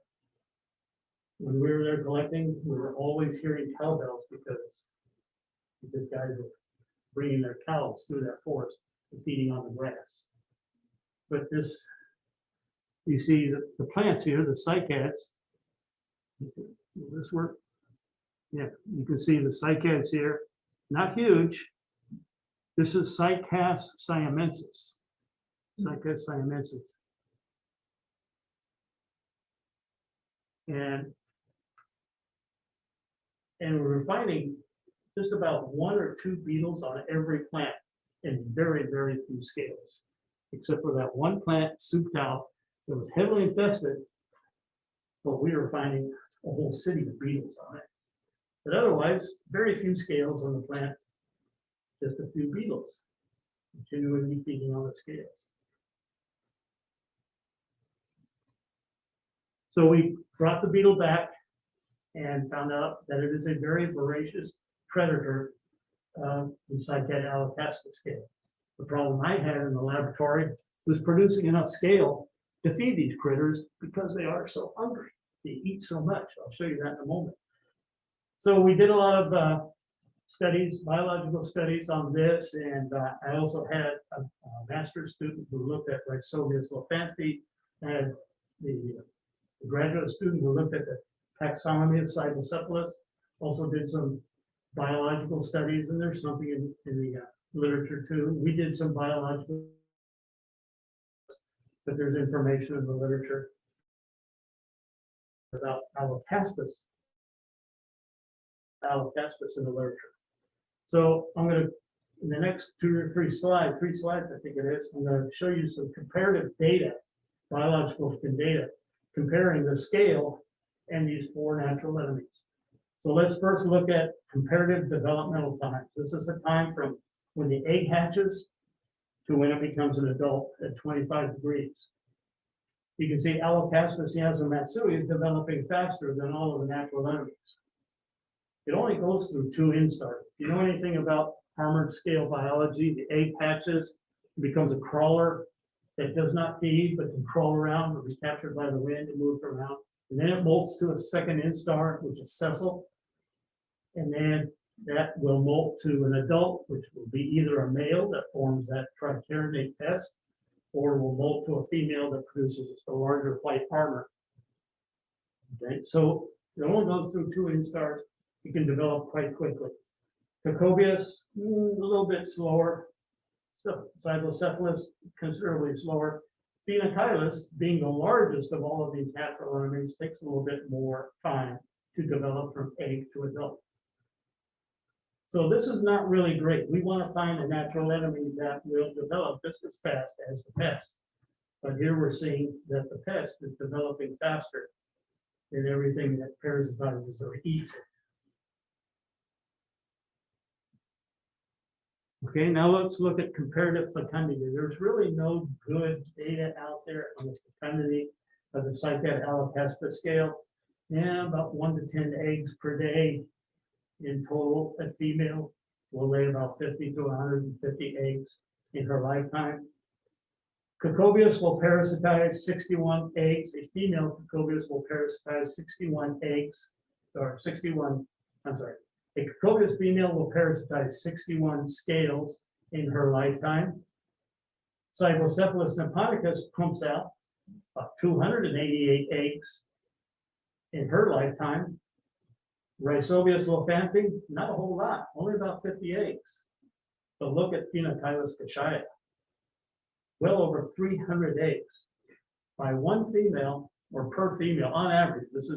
when we were there collecting, we were always hearing cowbells because the guys were bringing their cows through that forest and feeding on the grass. But this, you see the plants here, the cycads. Will this work? Yeah, you can see the cycads here, not huge. This is Cycas siamensis. Cycas siamensis. And we're finding just about 1 or 2 beetles on every plant in very, very few scales, except for that one plant, Suptal, that was heavily infested, but we were finding a whole city of beetles on it. But otherwise, very few scales on the plant, just a few beetles, continually feeding on the scales. So we brought the beetle back and found out that it is a very voracious predator, the cycad Aulacaspis scale. The problem I had in the laboratory was producing enough scale to feed these critters because they are so hungry. They eat so much. I'll show you that in a moment. So we did a lot of studies, biological studies on this, and I also had a master's student who looked at Rhizobius lophanthi, and the graduate student who looked at the taxonomy of Cytocephalus, also did some biological studies, and there's something in the literature too. We did some biological, but there's information in the literature about Aulacaspis in the literature. So I'm going to, in the next 2 or 3 slides, I think it is, I'm going to show you some comparative data, biological data, comparing the scale and these 4 natural enemies. So let's first look at comparative developmental times. This is the time from when the egg hatches to when it becomes an adult at 25 degrees. You can see Aulacaspis yasumatsui is developing faster than all of the natural enemies. It only goes through 2 instars. If you know anything about armored scale biology, the egg hatches, it becomes a crawler that does not feed but can crawl around or be captured by the wind and move around. And then it molts to a second instar, which is sessile. And then that will molt to an adult, which will be either a male that forms that tricarinate test, or will molt to a female that produces a larger white armor. Okay, so it only goes through 2 instars. It can develop quite quickly. Cacobius, a little bit slower. Cytocephalus, considerably slower. Phenocylus, being the largest of all of these natural enemies, takes a little bit more time to develop from egg to adult. So this is not really great. We want to find a natural enemy that will develop just as fast as the pest. But here we're seeing that the pest is developing faster than everything that parasitizes or eats it. Okay, now let's look at comparative fecundity. There's really no good data out there on the fecundity of the cycad Aulacaspis scale. Yeah, about 1 to 10 eggs per day in total. A female will lay about 50 to 150 eggs in her lifetime. Cacobius will parasitize 61 eggs. A female Cacobius will parasitize 61 eggs, or 61, I'm sorry. A Cacobius female will parasitize 61 scales in her lifetime. Cyclocephalus niponicus pumps out 288 eggs in her lifetime. Rhizobius lophanthi, not a whole lot, only about 50 eggs. But look at Phenocylus cachaya, well over 300 eggs by one female or per female on average. This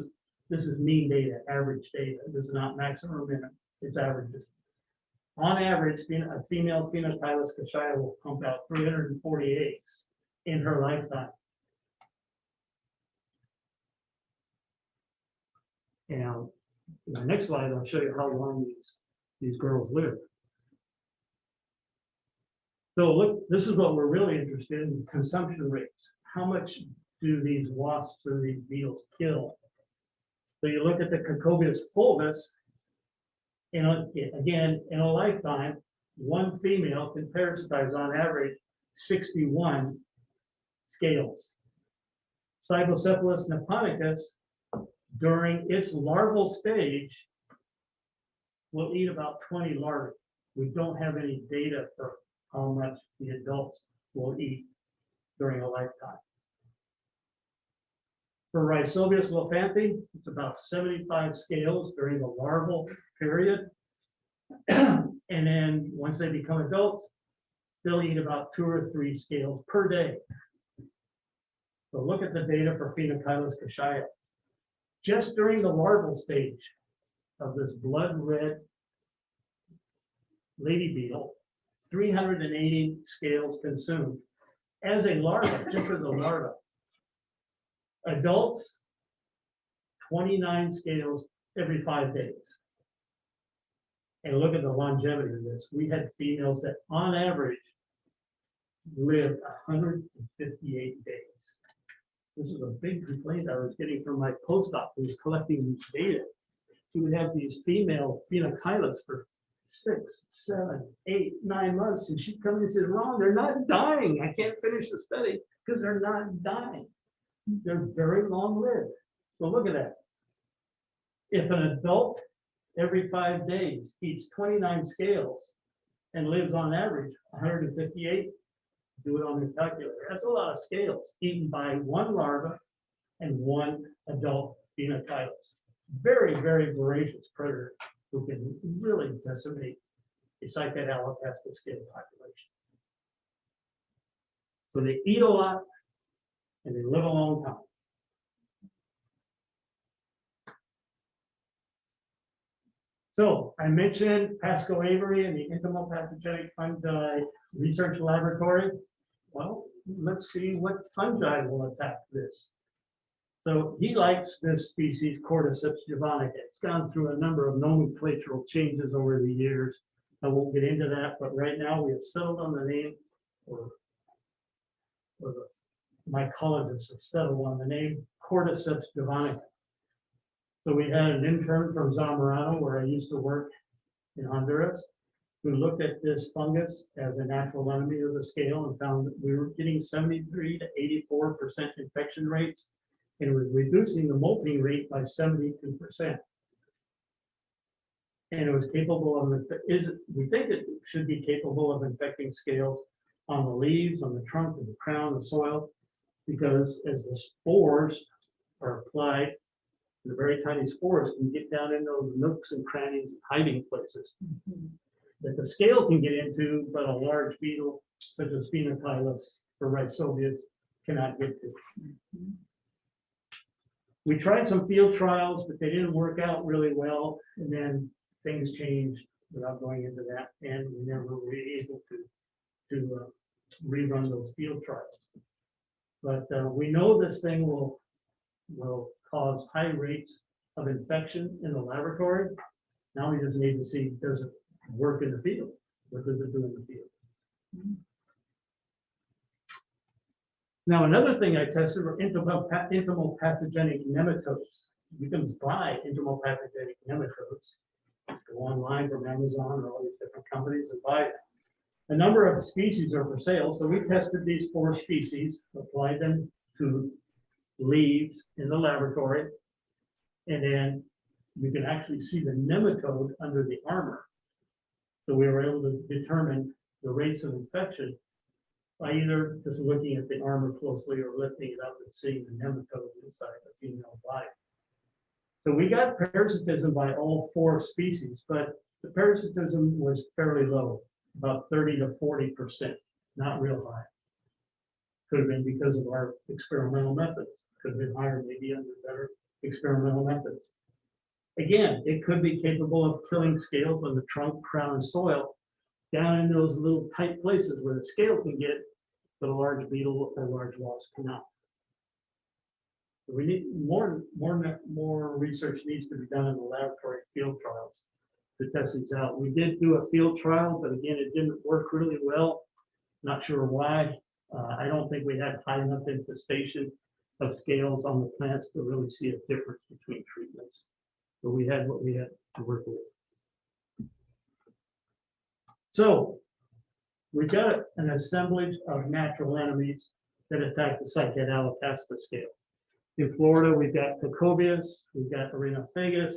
is mean data, average data. This is not maximum or minimum, it's averages. On average, a female Phenocylus cachaya will pump out 340 eggs in her lifetime. And in the next slide, I'll show you how long these girls live. So look, this is what we're really interested in, consumption rates. How much do these wasps or these beetles kill? So you look at the Cacobius fulvus, again, in a lifetime, one female can parasitize on average 61 scales. Cybocephalus niponicus, during its larval stage, will eat about 20 larvae. We don't have any data for how much the adults will eat during a lifetime. For Rhizobius lophanthi, it's about 75 scales during the larval period. And then once they become adults, they'll eat about 2 or 3 scales per day. So look at the data for Phenocylus cachaya. Just during the larval stage of this blood red lady beetle, 380 scales consumed as a larva, just as a larva. Adults, 29 scales every 5 days. And look at the longevity of this. We had females that on average lived 158 days. This is a big complaint I was getting from my postdoc who was collecting these data. He would have these female Phenocylus for 6, 7, 8, 9 months, and she'd come in and say, "Ron, they're not dying. I can't finish the study because they're not dying. They're very long-lived." So look at that. If an adult every 5 days eats 29 scales and lives on average 158, do it on your calculator. That's a lot of scales eaten by one larva and one adult Phenocylus. Very, very voracious predator who can really decimate the cycad Aulacaspis scale population. So they eat a lot and they live a long time. So I mentioned Pasco Avery and the entomopathogenic fungi research laboratory. Well, let's see what fungi will attack this. So he likes this species, Cordyceps javanica. It's gone through a number of nomenclatural changes over the years. I won't get into that, but right now we have settled on the name, or the mycologists have settled on the name Cordyceps javanica. So we had an intern from Zamorano, where I used to work in Honduras, who looked at this fungus as a natural enemy of the scale and found that we were getting 73 to 84% infection rates, and it was reducing the molting rate by 72%. And it was capable of, we think it should be capable of infecting scales on the leaves, on the trunk, and the crown, the soil, because as the spores are applied, the very tiny spores can get down in those nooks and crannies, hiding places that the scale can get into, but a large beetle such as Phenocylus or Rhizobius cannot get to. We tried some field trials, but they didn't work out really well, and then things changed without going into that, and we never were able to rerun those field trials. But we know this thing will cause high rates of infection in the laboratory. Now we just need to see, does it work in the field? What does it do in the field? Now, another thing I tested were entomopathogenic nematodes. You can buy entomopathogenic nematodes. Go online from Amazon or all these different companies and buy them. A number of species are for sale, so we tested these 4 species, applied them to leaves in the laboratory, and then you can actually see the nematode under the armor. So we were able to determine the rates of infection by either just looking at the armor closely or lifting it up and seeing the nematode inside the female body. So we got parasitism by all 4 species, but the parasitism was fairly low, about 30 to 40%, not real high. Could have been because of our experimental methods. Could have been higher, maybe under better experimental methods. Again, it could be capable of killing scales on the trunk, crown, and soil down in those little tight places where the scale can get, but a large beetle or large wasp cannot. We need more research needs to be done in the laboratory field trials to test these out. We did do a field trial, but again, it didn't work really well. Not sure why. I don't think we had high enough infestation of scales on the plants to really see a difference between treatments. But we had what we had to work with. So we've got an assemblage of natural enemies that attack the cycad Aulacaspis scale. In Florida, we've got Cocobius, we've got Arenophagus.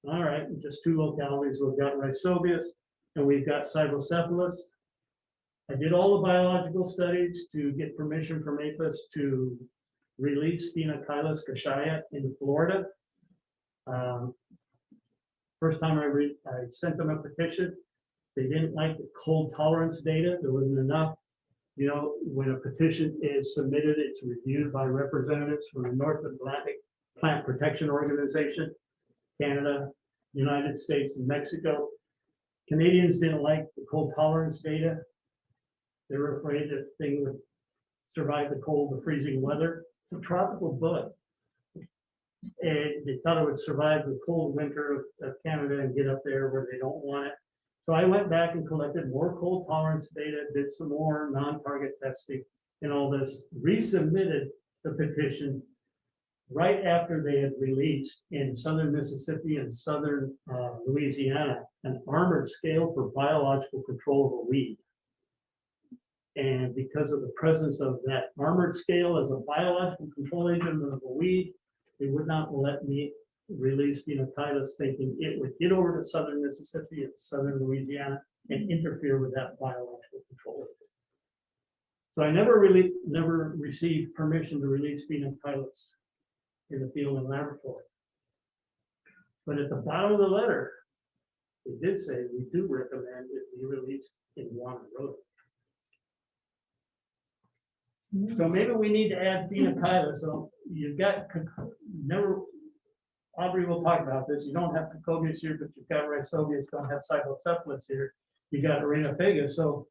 All right, in just 2 localities, we've got Rhizobius, and we've got Cybocephalus. I did all the biological studies to get permission from APHIS to release Phenocylus cachaya in Florida. First time I sent them a petition, they didn't like the cold tolerance data. There wasn't enough. You know, when a petition is submitted, it's reviewed by representatives from the North Atlantic Plant Protection Organization, Canada, United States, and Mexico. Canadians didn't like the cold tolerance data. They were afraid that the thing would survive the cold, the freezing weather. It's a tropical bud. And they thought it would survive the cold winter of Canada and get up there where they don't want it. So I went back and collected more cold tolerance data, did some more non-target testing and all this, resubmitted the petition right after they had released in southern Mississippi and southern Louisiana an armored scale for biological control of a weed. And because of the presence of that armored scale as a biological control agent of a weed, they would not let me release Phenocylus, thinking it would get over to southern Mississippi and southern Louisiana and interfere with that biological control agent. So I never received permission to release Phenocylus in the field and laboratory. But at the bottom of the letter, they did say we do recommend it be released in Guam rodent. So maybe we need to add Phenocylus. So you've got Aubrey will talk about this. You don't have Cocobius here, but you've got Rhizobius, don't have Cybocephalus here. You got Arenophagus. So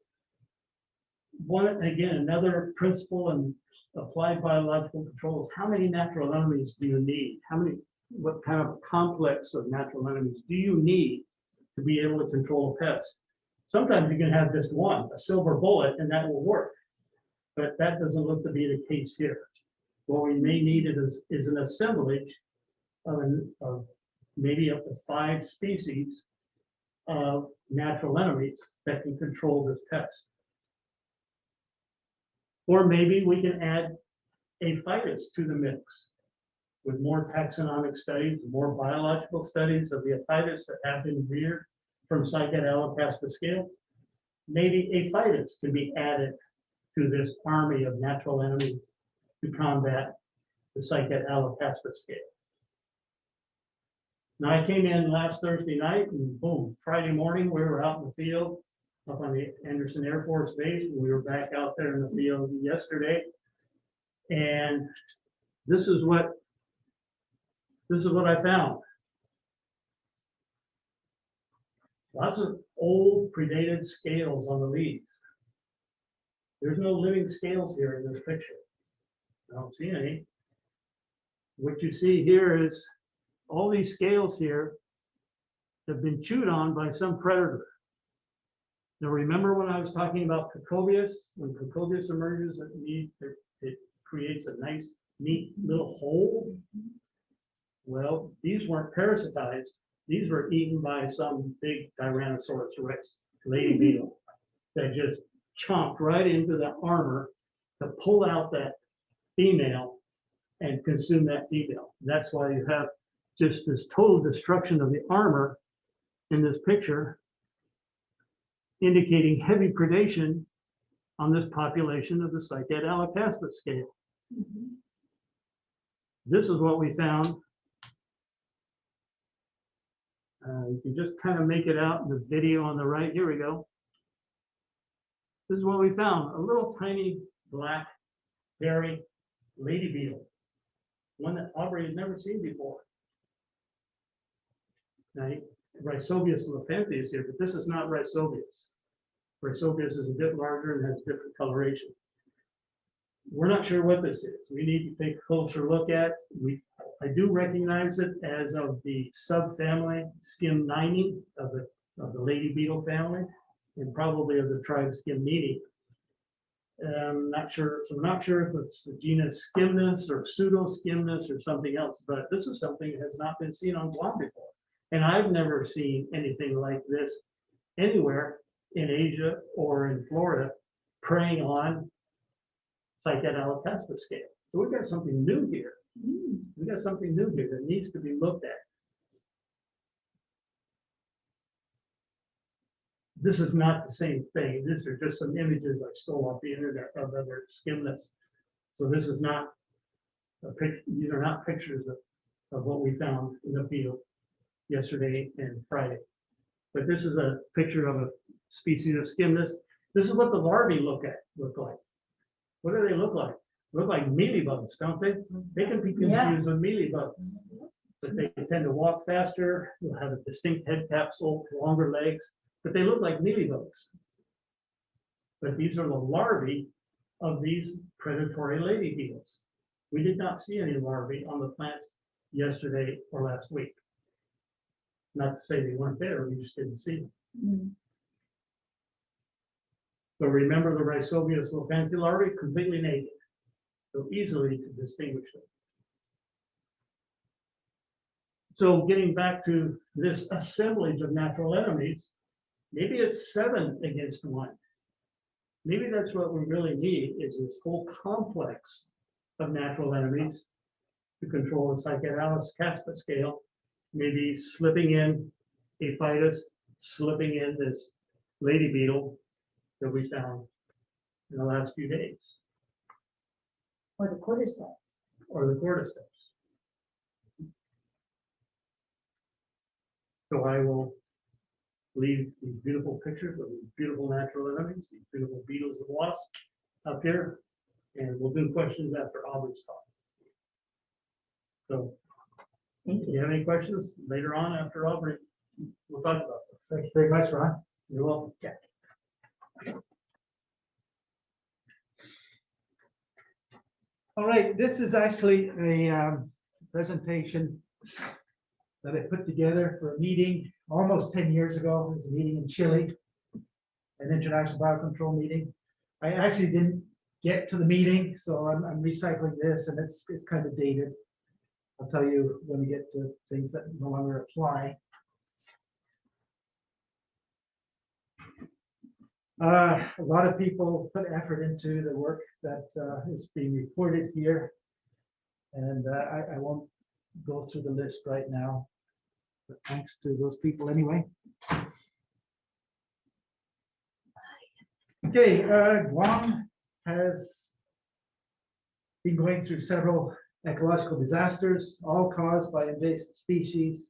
another principle in applied biological control is how many natural enemies do you need? What kind of complex of natural enemies do you need to be able to control a pest? Sometimes you can have just one, a silver bullet, and that will work. But that doesn't look to be the case here. What we may need is an assemblage of maybe up to 5 species of natural enemies that can control this pest. Or maybe we can add aphitis to the mix with more taxonomic studies, more biological studies of the aphitis that have been reared from cycad Aulacaspis scale. Maybe aphitis can be added to this army of natural enemies to combat the cycad Aulacaspis scale. Now I came in last Thursday night and boom, Friday morning, we were out in the field up on the Anderson Air Force Base, and we were back out there in the field yesterday. And this is what I found. Lots of old predated scales on the leaves. There's no living scales here in this picture. I don't see any. What you see here is all these scales here have been chewed on by some predator. Now remember when I was talking about Cocobius? When Cocobius emerges, it creates a nice, neat little hole. Well, these weren't parasitized. These were eaten by some big Tyrannosaurus rex lady beetle that just chomped right into the armor to pull out that female and consume that female. That's why you have just this total destruction of the armor in this picture, indicating heavy predation on this population of the cycad Aulacaspis scale. This is what we found. You can just kind of make it out in the video on the right. Here we go. This is what we found, a little tiny black hairy lady beetle, one that Aubrey had never seen before. Now, Rhizobius elephantia is here, but this is not Rhizobius. Rhizobius is a bit larger and has different coloration. We're not sure what this is. We need to take a closer look at. I do recognize it as of the subfamily Skimnini of the lady beetle family, and probably of the tribe Skimnini. I'm not sure. So I'm not sure if it's the genus Skimnus or pseudo-Skimnus or something else, but this is something that has not been seen on Guam before. And I've never seen anything like this anywhere in Asia or in Florida preying on cycad Aulacaspis scale. So we've got something new here. We've got something new here that needs to be looked at. This is not the same thing. These are just some images I stole off the internet of other skimlets. So this is not these are not pictures of what we found in the field yesterday and Friday. But this is a picture of a species of skimlets. This is what the larvae look like. What do they look like? Look like mealybugs, don't they? They can be confused with mealybugs. But they tend to walk faster, they'll have a distinct head capsule, longer legs, but they look like mealybugs. But these are the larvae of these predatory lady beetles. We did not see any larvae on the plants yesterday or last week. Not to say they weren't there, we just didn't see them. But remember the Rhizobius lophanthi larvae, completely naked, so easily to distinguish them. So getting back to this assemblage of natural enemies, maybe it's 7 against 1. Maybe that's what we really need, is this whole complex of natural enemies to control the cycad Aulacaspis scale. Maybe slipping in Aphytus, slipping in this lady beetle that we found in the last few days, Or the cordyceps. or the cordyceps. So I will leave these beautiful pictures of these beautiful natural enemies, these beautiful beetles and wasps up here, and we'll do questions after Aubrey's talk. So, Thank if you have any questions later on after Aubrey, we'll talk about this. Thank you very much, Ron. You're welcome. All right, this is actually a presentation that I put together for a meeting almost 10 years ago. It was a meeting in Chile, an international biocontrol meeting. I actually didn't get to the meeting, so I'm recycling this, and it's kind of dated. I'll tell you when we get to things that no longer apply. A lot of people put effort into the work that is being reported here, and I won't go through the list right now, but thanks to those people anyway. Okay, Guam has been going through several ecological disasters, all caused by invasive species.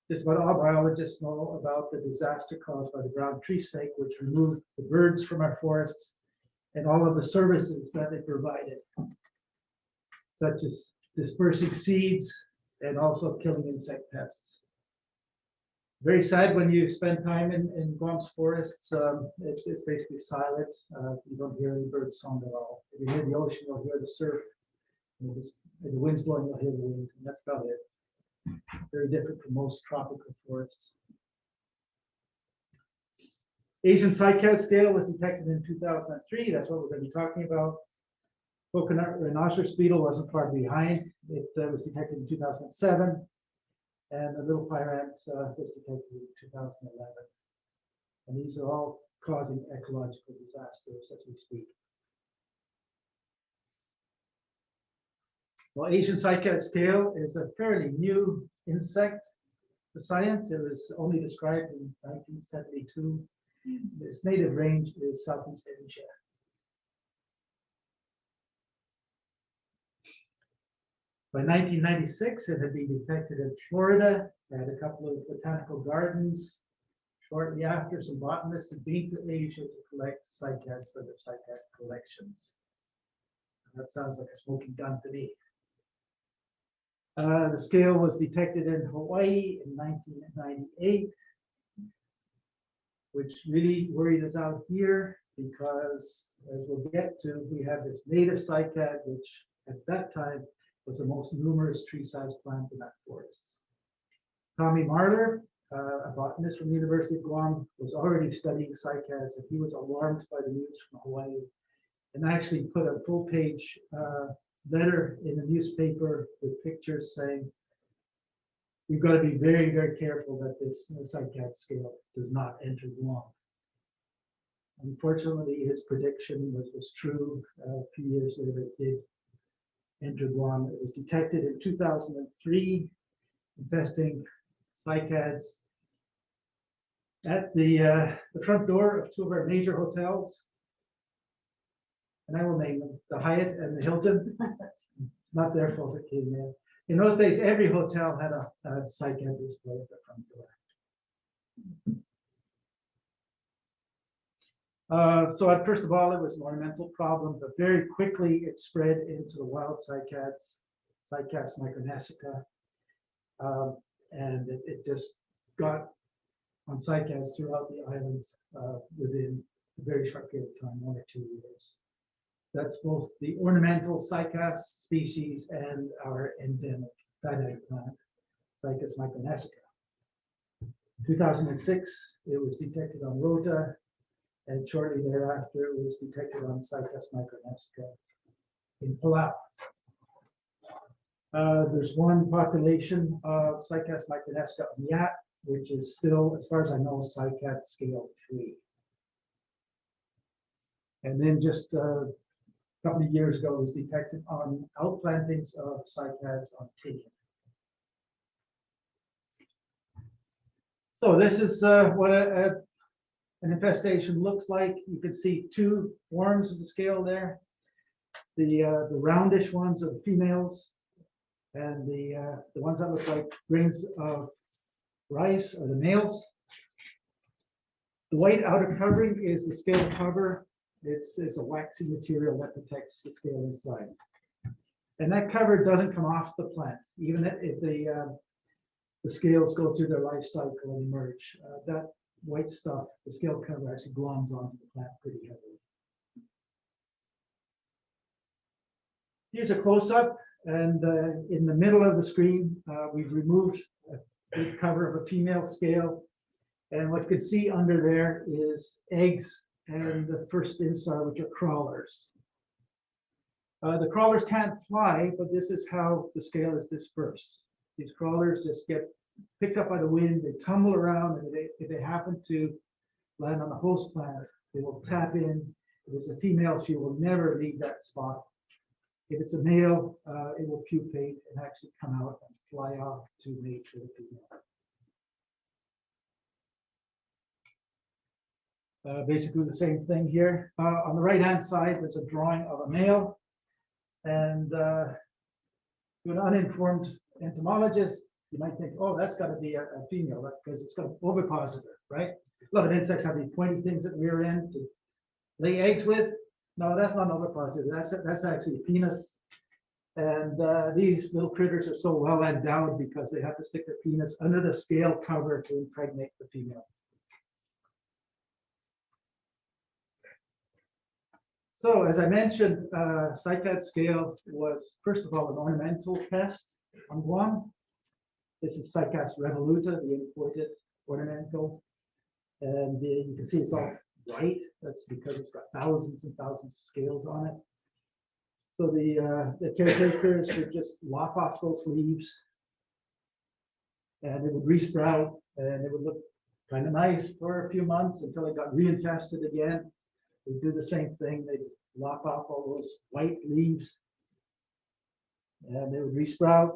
Just about all biologists know about the disaster caused by the brown tree snake, which removed the birds from our forests and all of the services that it provided, such as dispersing seeds and also killing insect pests. Very sad when you spend time in Guam's forests. It's basically silent. You don't hear any bird song at all. If you hear the ocean, you'll hear the surf. If the wind's blowing, you'll hear the wind, and that's about it. Very different from most tropical forests. Asian cycad scale was detected in 2003. That's what we're going to be talking about. Coconut rhinoceros beetle wasn't far behind. It was detected in 2007. And the little fire ant was detected in 2011. And these are all causing ecological disasters as we speak. Well, Asian cycad scale is a fairly new insect to science. It was only described in 1972. Its native range is Southeast Asia. By 1996, it had been detected in Florida at a couple of botanical gardens. Shortly after, some botanists had been to Asia to collect cycads for their cycad collections. That sounds like a smoking gun to me. The scale was detected in Hawaii in 1998, which really worried us out here because, as we'll get to, we have this native cycad, which at that time was the most numerous tree-sized plant in that forest. Tommy Marler, a botanist from the University of Guam, was already studying cycads, and he was alarmed by the news from Hawaii, and actually put a full-page letter in the newspaper with pictures saying, we've got to be very, very careful that this cycad scale does not enter Guam. Unfortunately, his prediction was true. A few years later, it did enter Guam. It was detected in 2003, infesting cycads at the front door of two of our major hotels. And I will name them, the Hyatt and the Hilton. It's not their fault it came in. In those days, every hotel had a cycad display at the front door. So first of all, it was an ornamental problem, but very quickly it spread into the wild cycads, Cycas micronesica. And it just got on cycads throughout the islands within a very short period of time, 1 or 2 years. That's both the ornamental Cycas species and our endemic fadang plant, Cycas micronesica. 2006, it was detected on rota, and shortly thereafter, it was detected on Cycas micronesica in Palau. There's one population of Cycas micronesica on Yat, which is still, as far as I know, cycad scale 3. And then just a couple of years ago, it was detected on outplantings of cycads on Tigin. So this is what an infestation looks like. You can see 2 forms of the scale there. The roundish ones are the females, and the ones that look like grains of rice are the males. The white outer covering is the scale cover. It's a waxy material that protects the scale inside. And that cover doesn't come off the plant, even if the scales go through their life cycle and emerge. That white stuff, the scale cover, actually gloms onto the plant pretty heavily. Here's a close-up, and in the middle of the screen, we've removed a big cover of a female scale. And what you can see under there is eggs and the first instar, which are crawlers. The crawlers can't fly, but this is how the scale is dispersed. These crawlers just get picked up by the wind, they tumble around, and if they happen to land on the host plant, they will tap in. If it's a female, she will never leave that spot. If it's a male, it will pupate and actually come out and fly off to mate with a female. Basically the same thing here. On the right-hand side, there's a drawing of a male. And to an uninformed entomologist, you might think, oh, that's got to be a female because it's got an ovipositor, right? A lot of insects have these pointy things at the rear end to lay eggs with. No, that's not an ovipositor. That's actually a penis. And these little critters are so well endowed because they have to stick their penis under the scale cover to impregnate the female. So as I mentioned, cycad scale was, first of all, an ornamental pest on Guam. This is Cycas revoluta, the imported ornamental. And you can see it's all white. That's because it's got thousands and thousands of scales on it. So the caretakers would just lop off those leaves, and it would resprout, and it would look kind of nice for a few months until it got reinfested again. They do the same thing. They lop off all those white leaves, and they would resprout.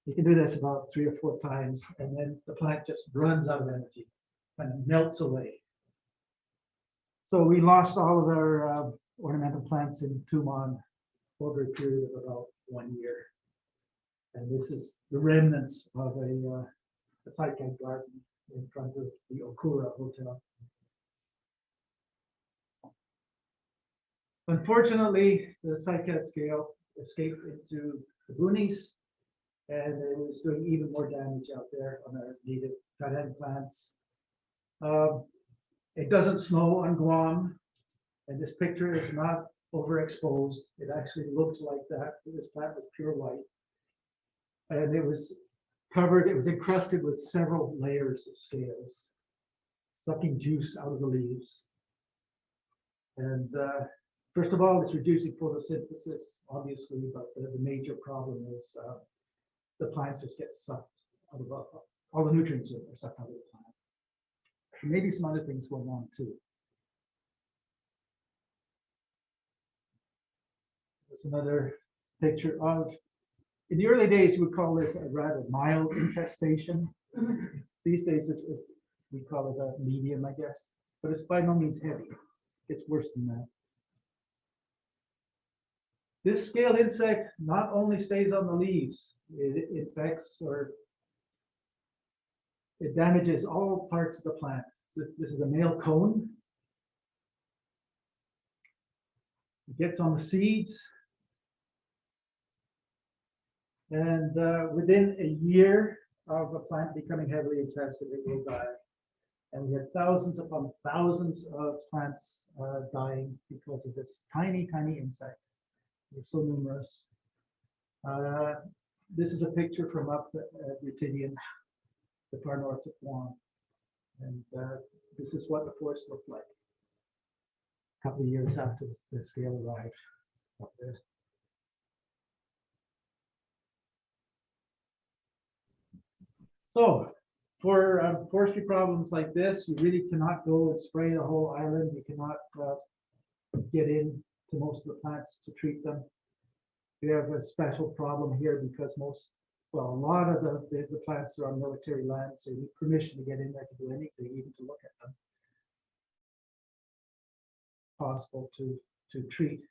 You can do this about 3 or 4 times, and then the plant just runs out of energy and melts away. So we lost all of our ornamental plants in Tumon over a period of about 1 year. And this is the remnants of a cycad garden in front of the Okura Hotel. Unfortunately, the cycad scale escaped into the boonies, and it was doing even more damage out there on our native fadang plants. It doesn't snow on Guam, and this picture is not overexposed. It actually looked like that. This plant was pure white, and it was covered, it was encrusted with several layers of scales, sucking juice out of the leaves. And first of all, it's reducing photosynthesis, obviously, but the major problem is the plant just gets sucked out of all the nutrients are sucked out of the plant. And maybe some other things going on too. That's another picture of, in the early days, we would call this a rather mild infestation. These days, we call it a medium, I guess, but it's by no means heavy. It's worse than that. This scale insect not only stays on the leaves, it infects or it damages all parts of the plant. This is a male cone. It gets on the seeds. And within a year of a plant becoming heavily infested, it will die. And we had thousands upon thousands of plants dying because of this tiny, tiny insect. They're so numerous. This is a picture from up at Rutidian, the far north of Guam. And this is what the forest looked like a couple of years after the scale arrived up there. So for forestry problems like this, you really cannot go and spray the whole island. You cannot get in to most of the plants to treat them. We have a special problem here because a lot of the plants are on military land, so you need permission to get in there to do anything, even to look at them. Possible to treat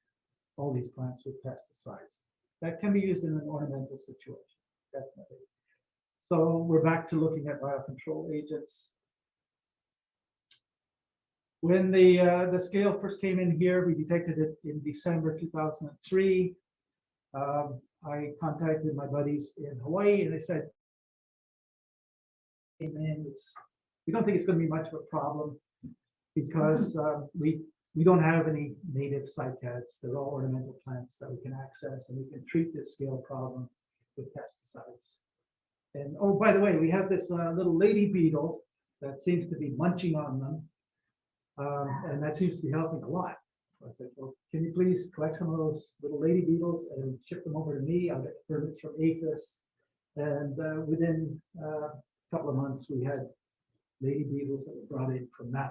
all these plants with pesticides. That can be used in an ornamental situation, definitely. So we're back to looking at biocontrol agents. When the scale first came in here, we detected it in December 2003. I contacted my buddies in Hawaii and they said, hey man, we don't think it's going to be much of a problem because we don't have any native cycads. They're all ornamental plants that we can access and we can treat this scale problem with pesticides. And oh, by the way, we have this little lady beetle that seems to be munching on them. And that seems to be helping a lot. So I said, well, can you please collect some of those little lady beetles and ship them over to me? I'll get permits from APHIS. And within a couple of months, we had lady beetles that were brought in from Maui.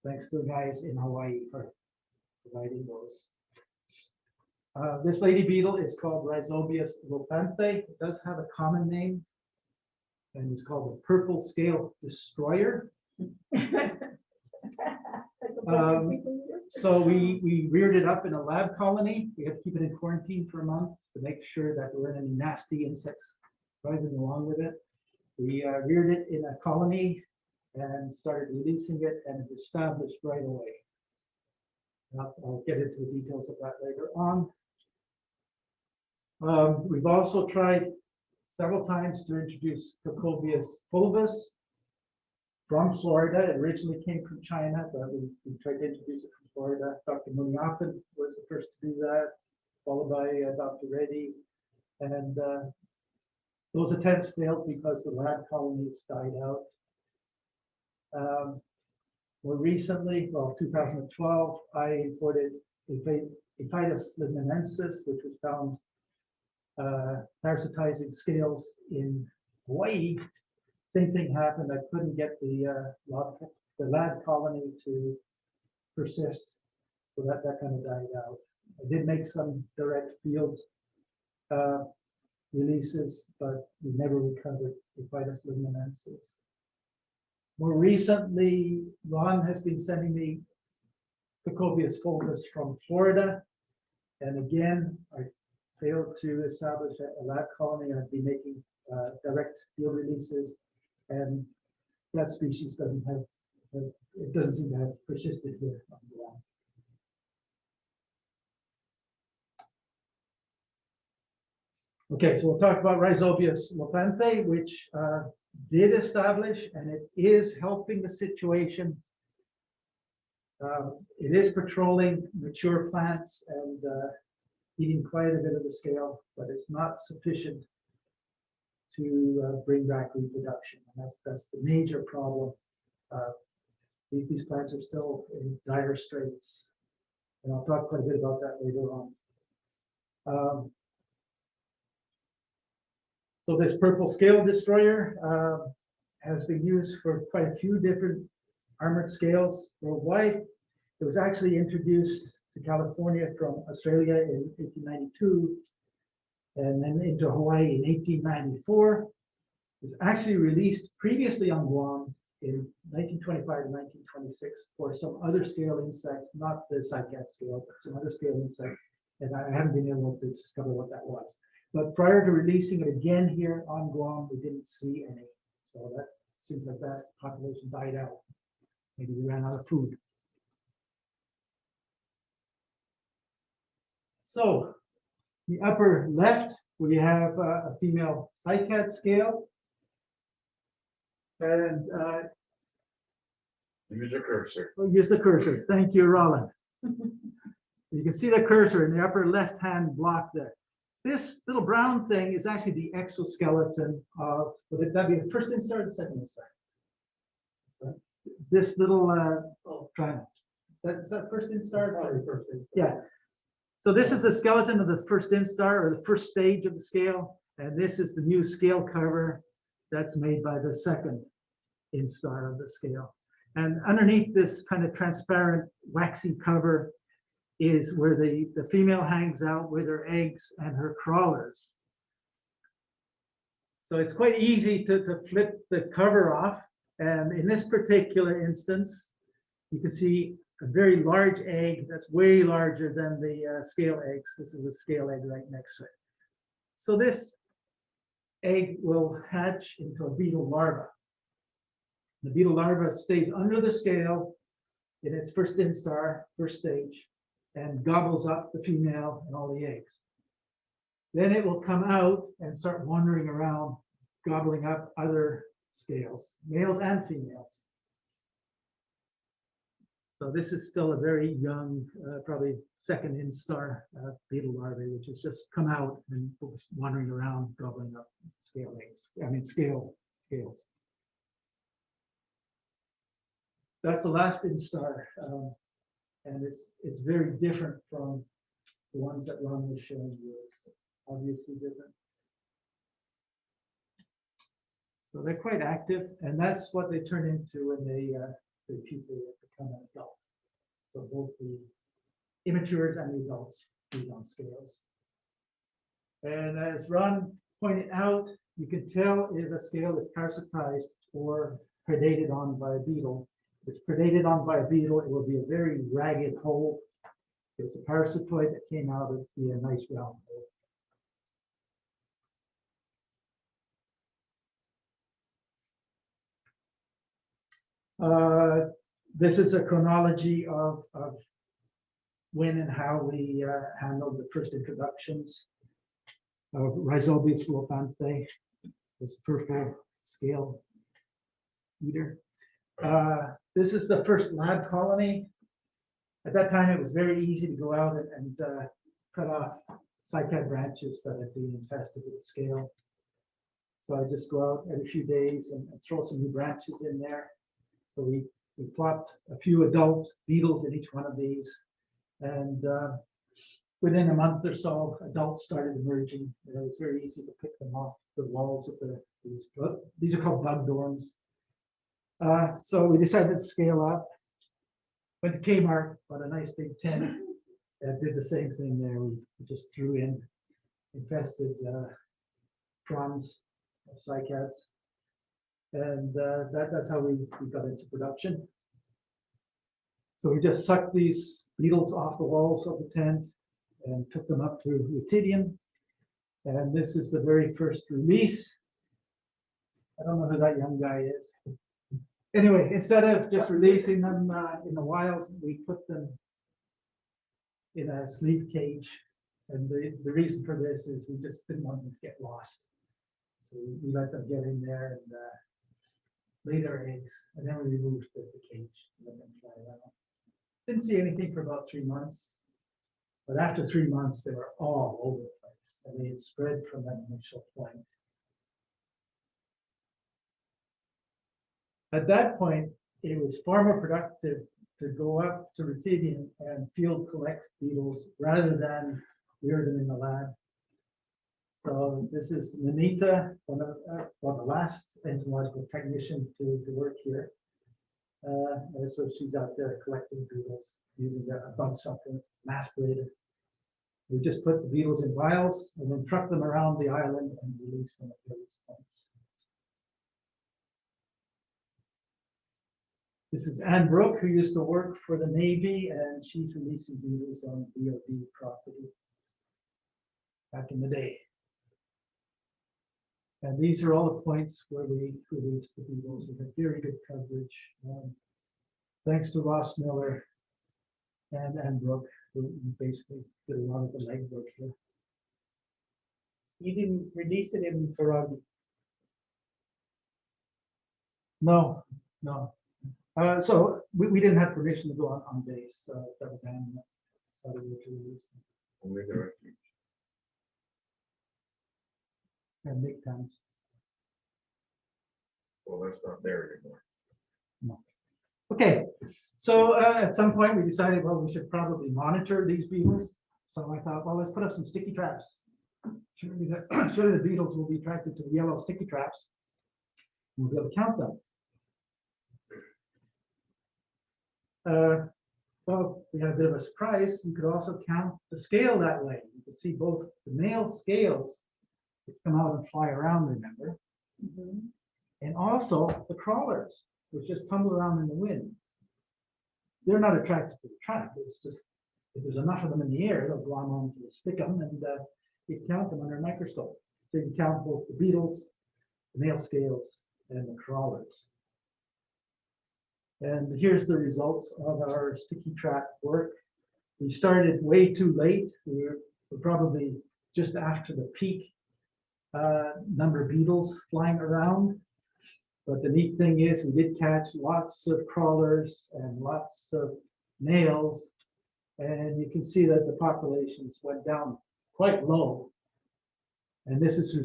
Thanks to the guys in Hawaii for providing those. This lady beetle is called Rhizobius lopanthe. It does have a common name, and it's called the purple scale destroyer. So we reared it up in a lab colony. We had to keep it in quarantine for a month to make sure that there weren't any nasty insects driving along with it. We reared it in a colony and started releasing it, and it established right away. I'll get into the details of that later on. We've also tried several times to introduce Cocobius fulvus from Florida. It originally came from China, but we tried to introduce it from Florida. Dr. Muniapan was the first to do that, followed by Dr. Reddy. And those attempts failed because the lab colonies died out. More recently, well, 2012, I imported Aphytis lignanensis, which was found parasitizing scales in Hawaii. Same thing happened. I couldn't get the lab colony to persist, so that kind of died out. I did make some direct field releases, but we never recovered Aphytis lignanensis. More recently, Ron has been sending me Cocobius fulvus from Florida, and again, I failed to establish a lab colony. I've been making direct field releases, and that species doesn't seem to have persisted here on the ground. Okay, so we'll talk about Rhizobius lopanthe, which did establish, and it is helping the situation. It is patrolling mature plants and eating quite a bit of the scale, but it's not sufficient to bring back reproduction. And that's the major problem. These plants are still in dire straits. And I'll talk quite a bit about that later on. So this purple scale destroyer has been used for quite a few different armored scales worldwide. It was actually introduced to California from Australia in 1892, and then into Hawaii in 1894. Was actually released previously on Guam in 1925 to 1926 for some other scale insect, not the cycad scale, but some other scale insect, and I haven't been able to discover what that was. But prior to releasing it again here on Guam, we didn't see any. So that seems like that population died out. Maybe we ran out of food. So the upper left, we have a female cycad scale. And Use your cursor. we'll use the cursor. Thank you, Roland. You can see the cursor in the upper left-hand block there. This little brown thing is actually the exoskeleton of, would that be the first instar or the second instar? This little triangle. Is that first instar? Probably first thing. Yeah. So this is the skeleton of the first instar, or the first stage of the scale, and this is the new scale cover that's made by the second instar of the scale. And underneath this kind of transparent waxy cover is where the female hangs out with her eggs and her crawlers. So it's quite easy to flip the cover off. And in this particular instance, you can see a very large egg that's way larger than the scale eggs. This is a scale egg right next to it. So this egg will hatch into a beetle larva. The beetle larva stays under the scale in its first instar, first stage, and gobbles up the female and all the eggs. Then it will come out and start wandering around, gobbling up other scales, males and females. So this is still a very young, probably second instar beetle larvae, which has just come out and was wandering around, gobbling up scale eggs. I mean, scales. That's the last instar, and it's very different from the ones that Ron was showing you. It's obviously different. So they're quite active, and that's what they turn into when they become an adult. So both the immatures and the adults feed on scales. And as Ron pointed out, you can tell if a scale is parasitized or predated on by a beetle. If it's predated on by a beetle, it will be a very ragged hole. If it's a parasitoid that came out, it'd be a nice round hole. This is a chronology of when and how we handled the first introductions of Rhizobius lopanthe, this purple scale eater. This is the first lab colony. At that time, it was very easy to go out and cut off cycad branches that had been infested with the scale. So I just go out every few days and throw some new branches in there. So we plopped a few adult beetles in each one of these, and within a month or so, adults started emerging. It was very easy to pick them off the walls of these are called bug dorms. So we decided to scale up. Went to Kmart, bought a nice big tent, and did the same thing there. We just threw in infested fronds of cycads. And that's how we got into production. So we just sucked these beetles off the walls of the tent and took them up to Rutidium. And this is the very first release. I don't know who that young guy is. Anyway, instead of just releasing them in the wild, we put them in a sleeve cage. And the reason for this is we just didn't want them to get lost. So we let them get in there and lay their eggs, and then we removed the cage and let them fly around. Didn't see anything for about 3 months, but after 3 months, they were all over the place, and they had spread from that initial point. At that point, it was far more productive to go up to Rutidium and field collect beetles rather than rear them in the lab. So this is Nanita, one of the last entomological technician to work here. And so she's out there collecting beetles using a bug sucker aspirator. We just put the beetles in vials and then truck them around the island and release them at various points. This is Ann Brooke, who used to work for the Navy, and she's releasing beetles on DoD property back in the day. And these are all the points where we released the beetles. We had very good coverage. Thanks to Ross Miller and Ann Brooke, who basically did a lot of the legwork here. You didn't release it in Toronto. No, no. So we didn't have permission to go on base. That was Ann that decided to release them. Only the refuge. And big times. Well, that's not there anymore. Okay, so at some point we decided, well, we should probably monitor these beetles. So I thought, well, let's put up some sticky traps. Surely the beetles will be attracted to the yellow sticky traps. We'll be able to count them. Well, we had a bit of a surprise. You could also count the scale that way. You could see both the male scales which come out and fly around, remember? And also the crawlers, which just tumble around in the wind. They're not attracted to the trap. It's just, if there's enough of them in the air, they'll glom onto the stickum, and you count them under a microscope. So you can count both the beetles, the male scales, and the crawlers. And here's the results of our sticky trap work. We started way too late. We're probably just after the peak number of beetles flying around. But the neat thing is we did catch lots of crawlers and lots of males. And you can see that the populations went down quite low. And this is in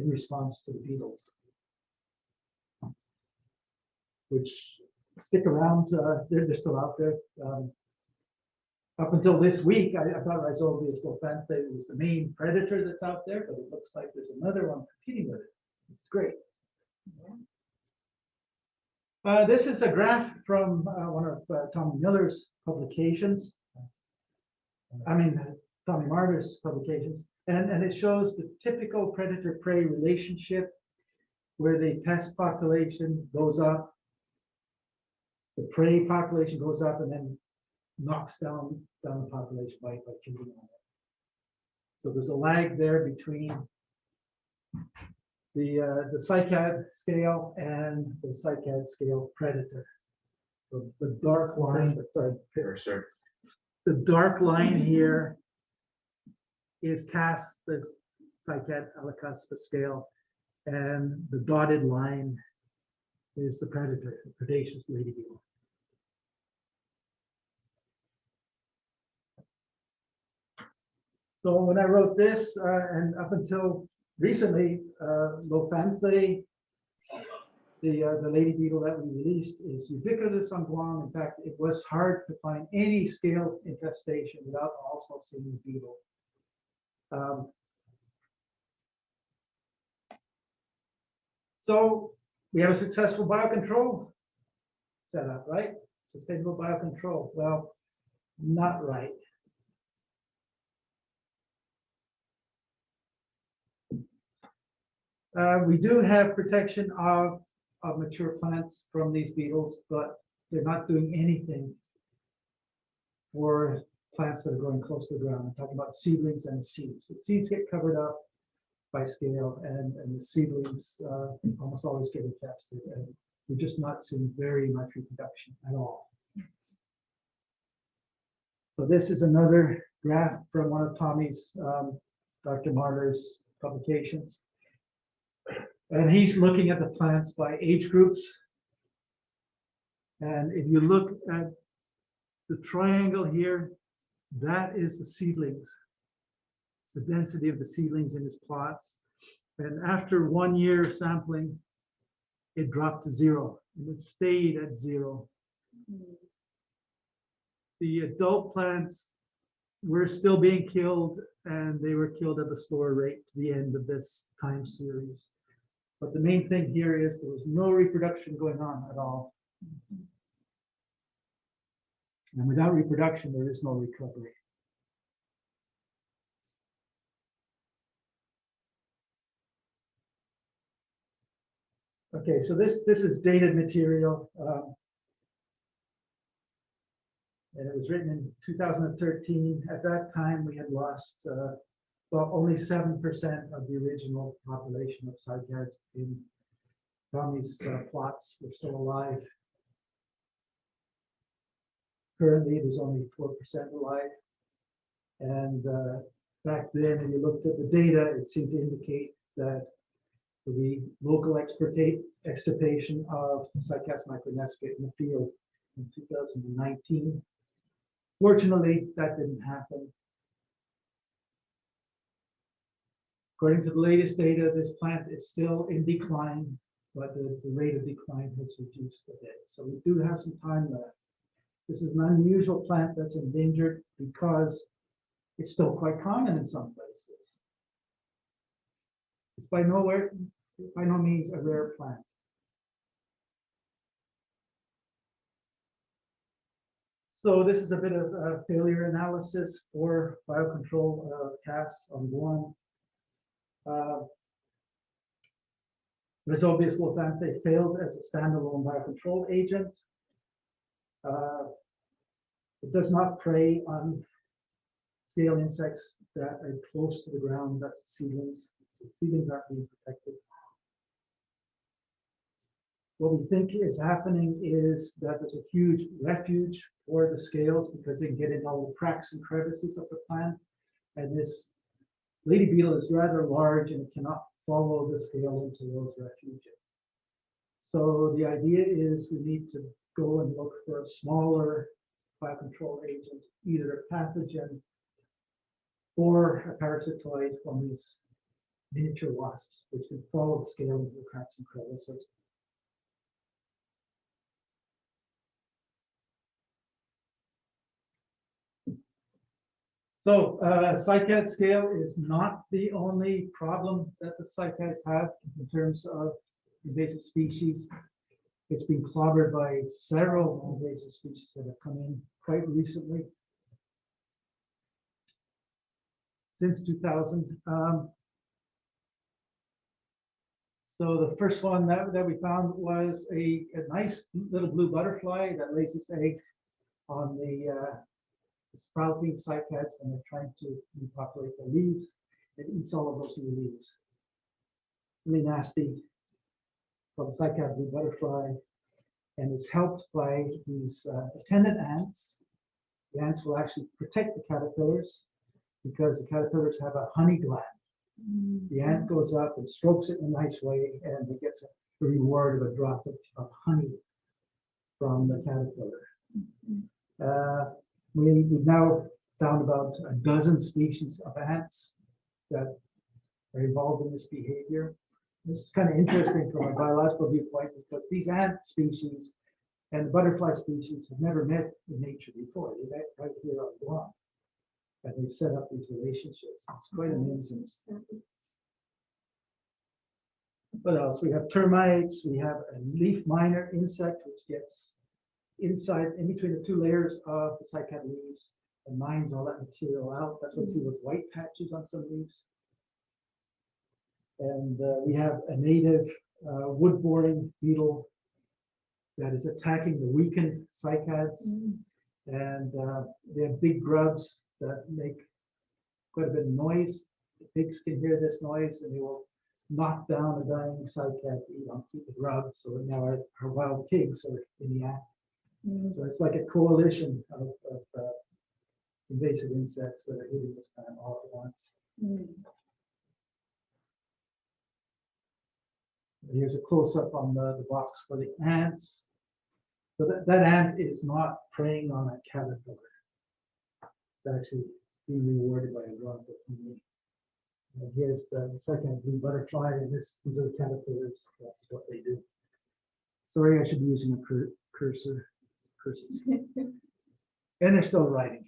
response to the beetles, which stick around. They're still out there. Up until this week, I thought Rhizobia stolfanthe was the main predator that's out there, but it looks like there's another one competing with it. It's great. This is a graph from one of Tommy Miller's publications. Tommy Marder's publications. And it shows the typical predator-prey relationship where the pest population goes up, the prey population goes up, and then knocks down the population by feeding on it. So there's a lag there between the cycad scale and the cycad scale predator. So the dark line, Sure. the dark line here is CAS, the cycad Aulacaspis scale, and the dotted line is the predator, the predaceous lady beetle. So when I wrote this, and up until recently, Lopanthe, the lady beetle that we released, is ubiquitous on Guam. In fact, it was hard to find any scale infestation without also seeing the beetle. So we have a successful biocontrol setup, right? Sustainable biocontrol. Well, not right. We do have protection of mature plants from these beetles, but they're not doing anything for plants that are growing close to the ground. I'm talking about seedlings and seeds. The seeds get covered up by scale, and the seedlings almost always get infested, and we're just not seeing very much reproduction at all. So this is another graph from one of Tommy's, Dr. Marder's publications. And he's looking at the plants by age groups. And if you look at the triangle here, that is the seedlings. It's the density of the seedlings in his plots. And after 1 year of sampling, it dropped to 0, and it stayed at 0. The adult plants were still being killed, and they were killed at a slower rate to the end of this time series. But the main thing here is there was no reproduction going on at all. And without reproduction, there is no recovery. Okay, so this is dated material. And it was written in 2013. At that time, we had lost, well, only 7% of the original population of cycads in Tommy's plots were still alive. Currently, there's only 4% alive. And back then, when you looked at the data, it seemed to indicate that the local extirpation of Cycas micronesica in the field in 2019. Fortunately, that didn't happen. According to the latest data, this plant is still in decline, but the rate of decline has reduced a bit. So we do have some time left. This is an unusual plant that's endangered because it's still quite common in some places. It's by no means a rare plant. So this is a bit of a failure analysis for biocontrol CAS on Guam. Rhizobius levanthe failed as a standalone biocontrol agent. It does not prey on scale insects that are close to the ground. That's the seedlings. So seedlings aren't being protected. What we think is happening is that there's a huge refuge for the scales because they can get into all the cracks and crevices of the plant. And this lady beetle is rather large and it cannot follow the scale into those refuges. So the idea is we need to go and look for a smaller biocontrol agent, either a pathogen or a parasitoid from these miniature wasps, which can follow the scale into the cracks and crevices. So cycad scale is not the only problem that the cycads have in terms of invasive species. It's been clobbered by several invasive species that have come in quite recently. Since 2000. So the first one that we found was a nice little blue butterfly that lays its egg on the sprouting cycads when they're trying to repopulate the leaves. It eats all of those new leaves. Really nasty. Called the cycad blue butterfly, and it's helped by these attendant ants. The ants will actually protect the caterpillars because the caterpillars have a honey gland. The ant goes up and strokes it in a nice way, and it gets a reward of a drop of honey from the caterpillar. We've now found about a dozen species of ants that are involved in this behavior. This is kind of interesting from a biological viewpoint because these ant species and the butterfly species have never met in nature before. They met right here on Guam. And they've set up these relationships. It's quite amazing. What else? We have termites. We have a leaf miner insect, which gets inside, in between the two layers of the cycad leaves and mines all that material out. That's why you see those white patches on some leaves. And we have a native wood-boring beetle that is attacking the weakened cycads. And they have big grubs that make quite a bit of noise. The pigs can hear this noise and they will knock down a dying cycad to eat the grub. So now our wild pigs are in the act. So it's like a coalition of invasive insects that are hitting this plant all at once. Here's a close-up on the box for the ants. So that ant is not preying on a caterpillar. It's actually being rewarded by a drop of honey. And here's the second blue butterfly, and these are the caterpillars. That's what they do. Sorry, I should be using a cursor. Curses. And they're still writing.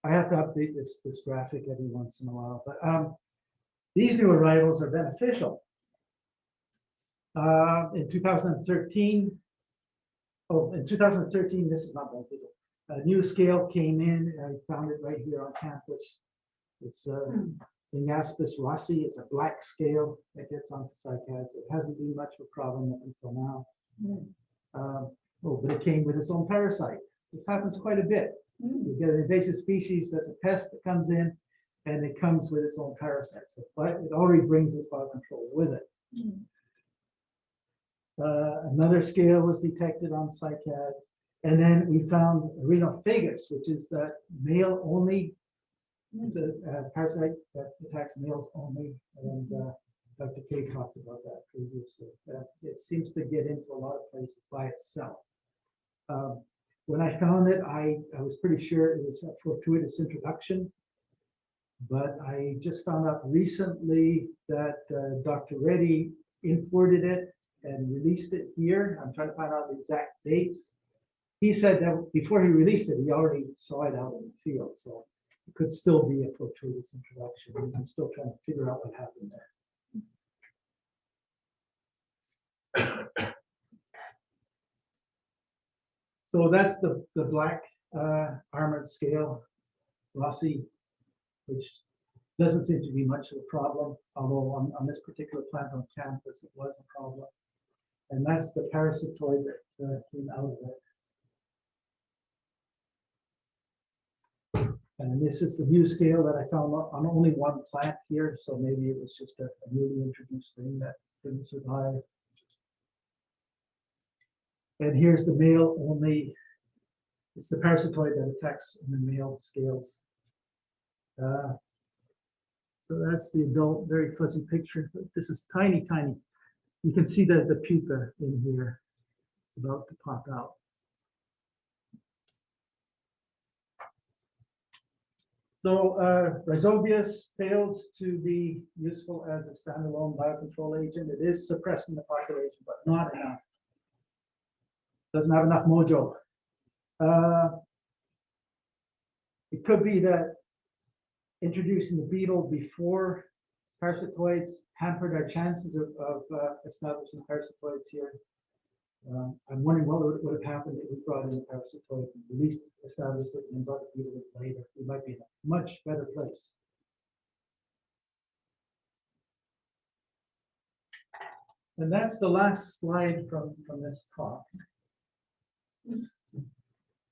I have to update this graphic every once in a while, but these new arrivals are beneficial. In 2013, this is not beneficial. A new scale came in. I found it right here on campus. It's Aulacaspis rossi, it's a black scale that gets onto cycads. It hasn't been much of a problem up until now. But it came with its own parasite. This happens quite a bit. You get an invasive species that's a pest that comes in, and it comes with its own parasites. But it already brings its biocontrol with it. Another scale was detected on cycad. And then we found rhinophagus, which is that male only. It's a parasite that attacks males only. And Dr. K talked about that previously. It seems to get into a lot of places by itself. When I found it, I was pretty sure it was a fortuitous introduction. But I just found out recently that Dr. Reddy imported it and released it here. I'm trying to find out the exact dates. He said that before he released it, he already saw it out in the field. So it could still be a fortuitous introduction. I'm still trying to figure out what happened there. So that's the black armored scale, Rossi, which doesn't seem to be much of a problem, although on this particular plant on campus, it was a problem. And that's the parasitoid that came out of it. And this is the new scale that I found on only one plant here, so maybe it was just a newly introduced thing that didn't survive. And here's the male only. It's the parasitoid that attacks in the male scales. So that's the adult, very fuzzy picture. But this is tiny, tiny. You can see the pupa in here. It's about to pop out. So Rhizobius failed to be useful as a standalone biocontrol agent. It is suppressing the population, but not enough. Doesn't have enough mojo. It could be that introducing the beetle before parasitoids hampered our chances of establishing parasitoids here. I'm wondering what would have happened if we brought in the parasitoid, at least established it, and then brought the beetle in later. We might be in a much better place. And that's the last slide from this talk.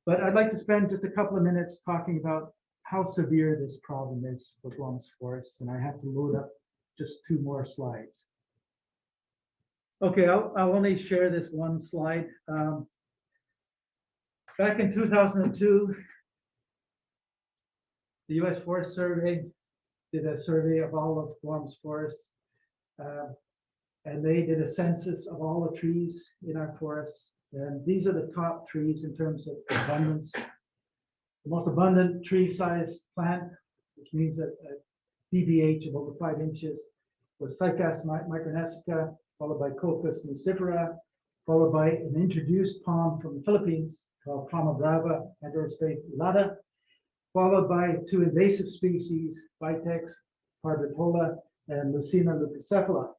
But I'd like to spend just a couple of minutes talking about how severe this problem is for Guam's forests, and I have to load up just 2 more slides. Okay, I'll only share this one slide. Back in 2002, the U.S. Forest Survey did a survey of all of Guam's forests, and they did a census of all the trees in our forests. And these are the top trees in terms of abundance. The most abundant tree size plant, which means a DBH of over 5 inches, was Cycas micronesica, followed by Cocos nucifera, followed by an introduced palm from the Philippines called Palma brava, Endemic ulata, followed by 2 invasive species, Vitex, parvicola, and Lucina leucocephala.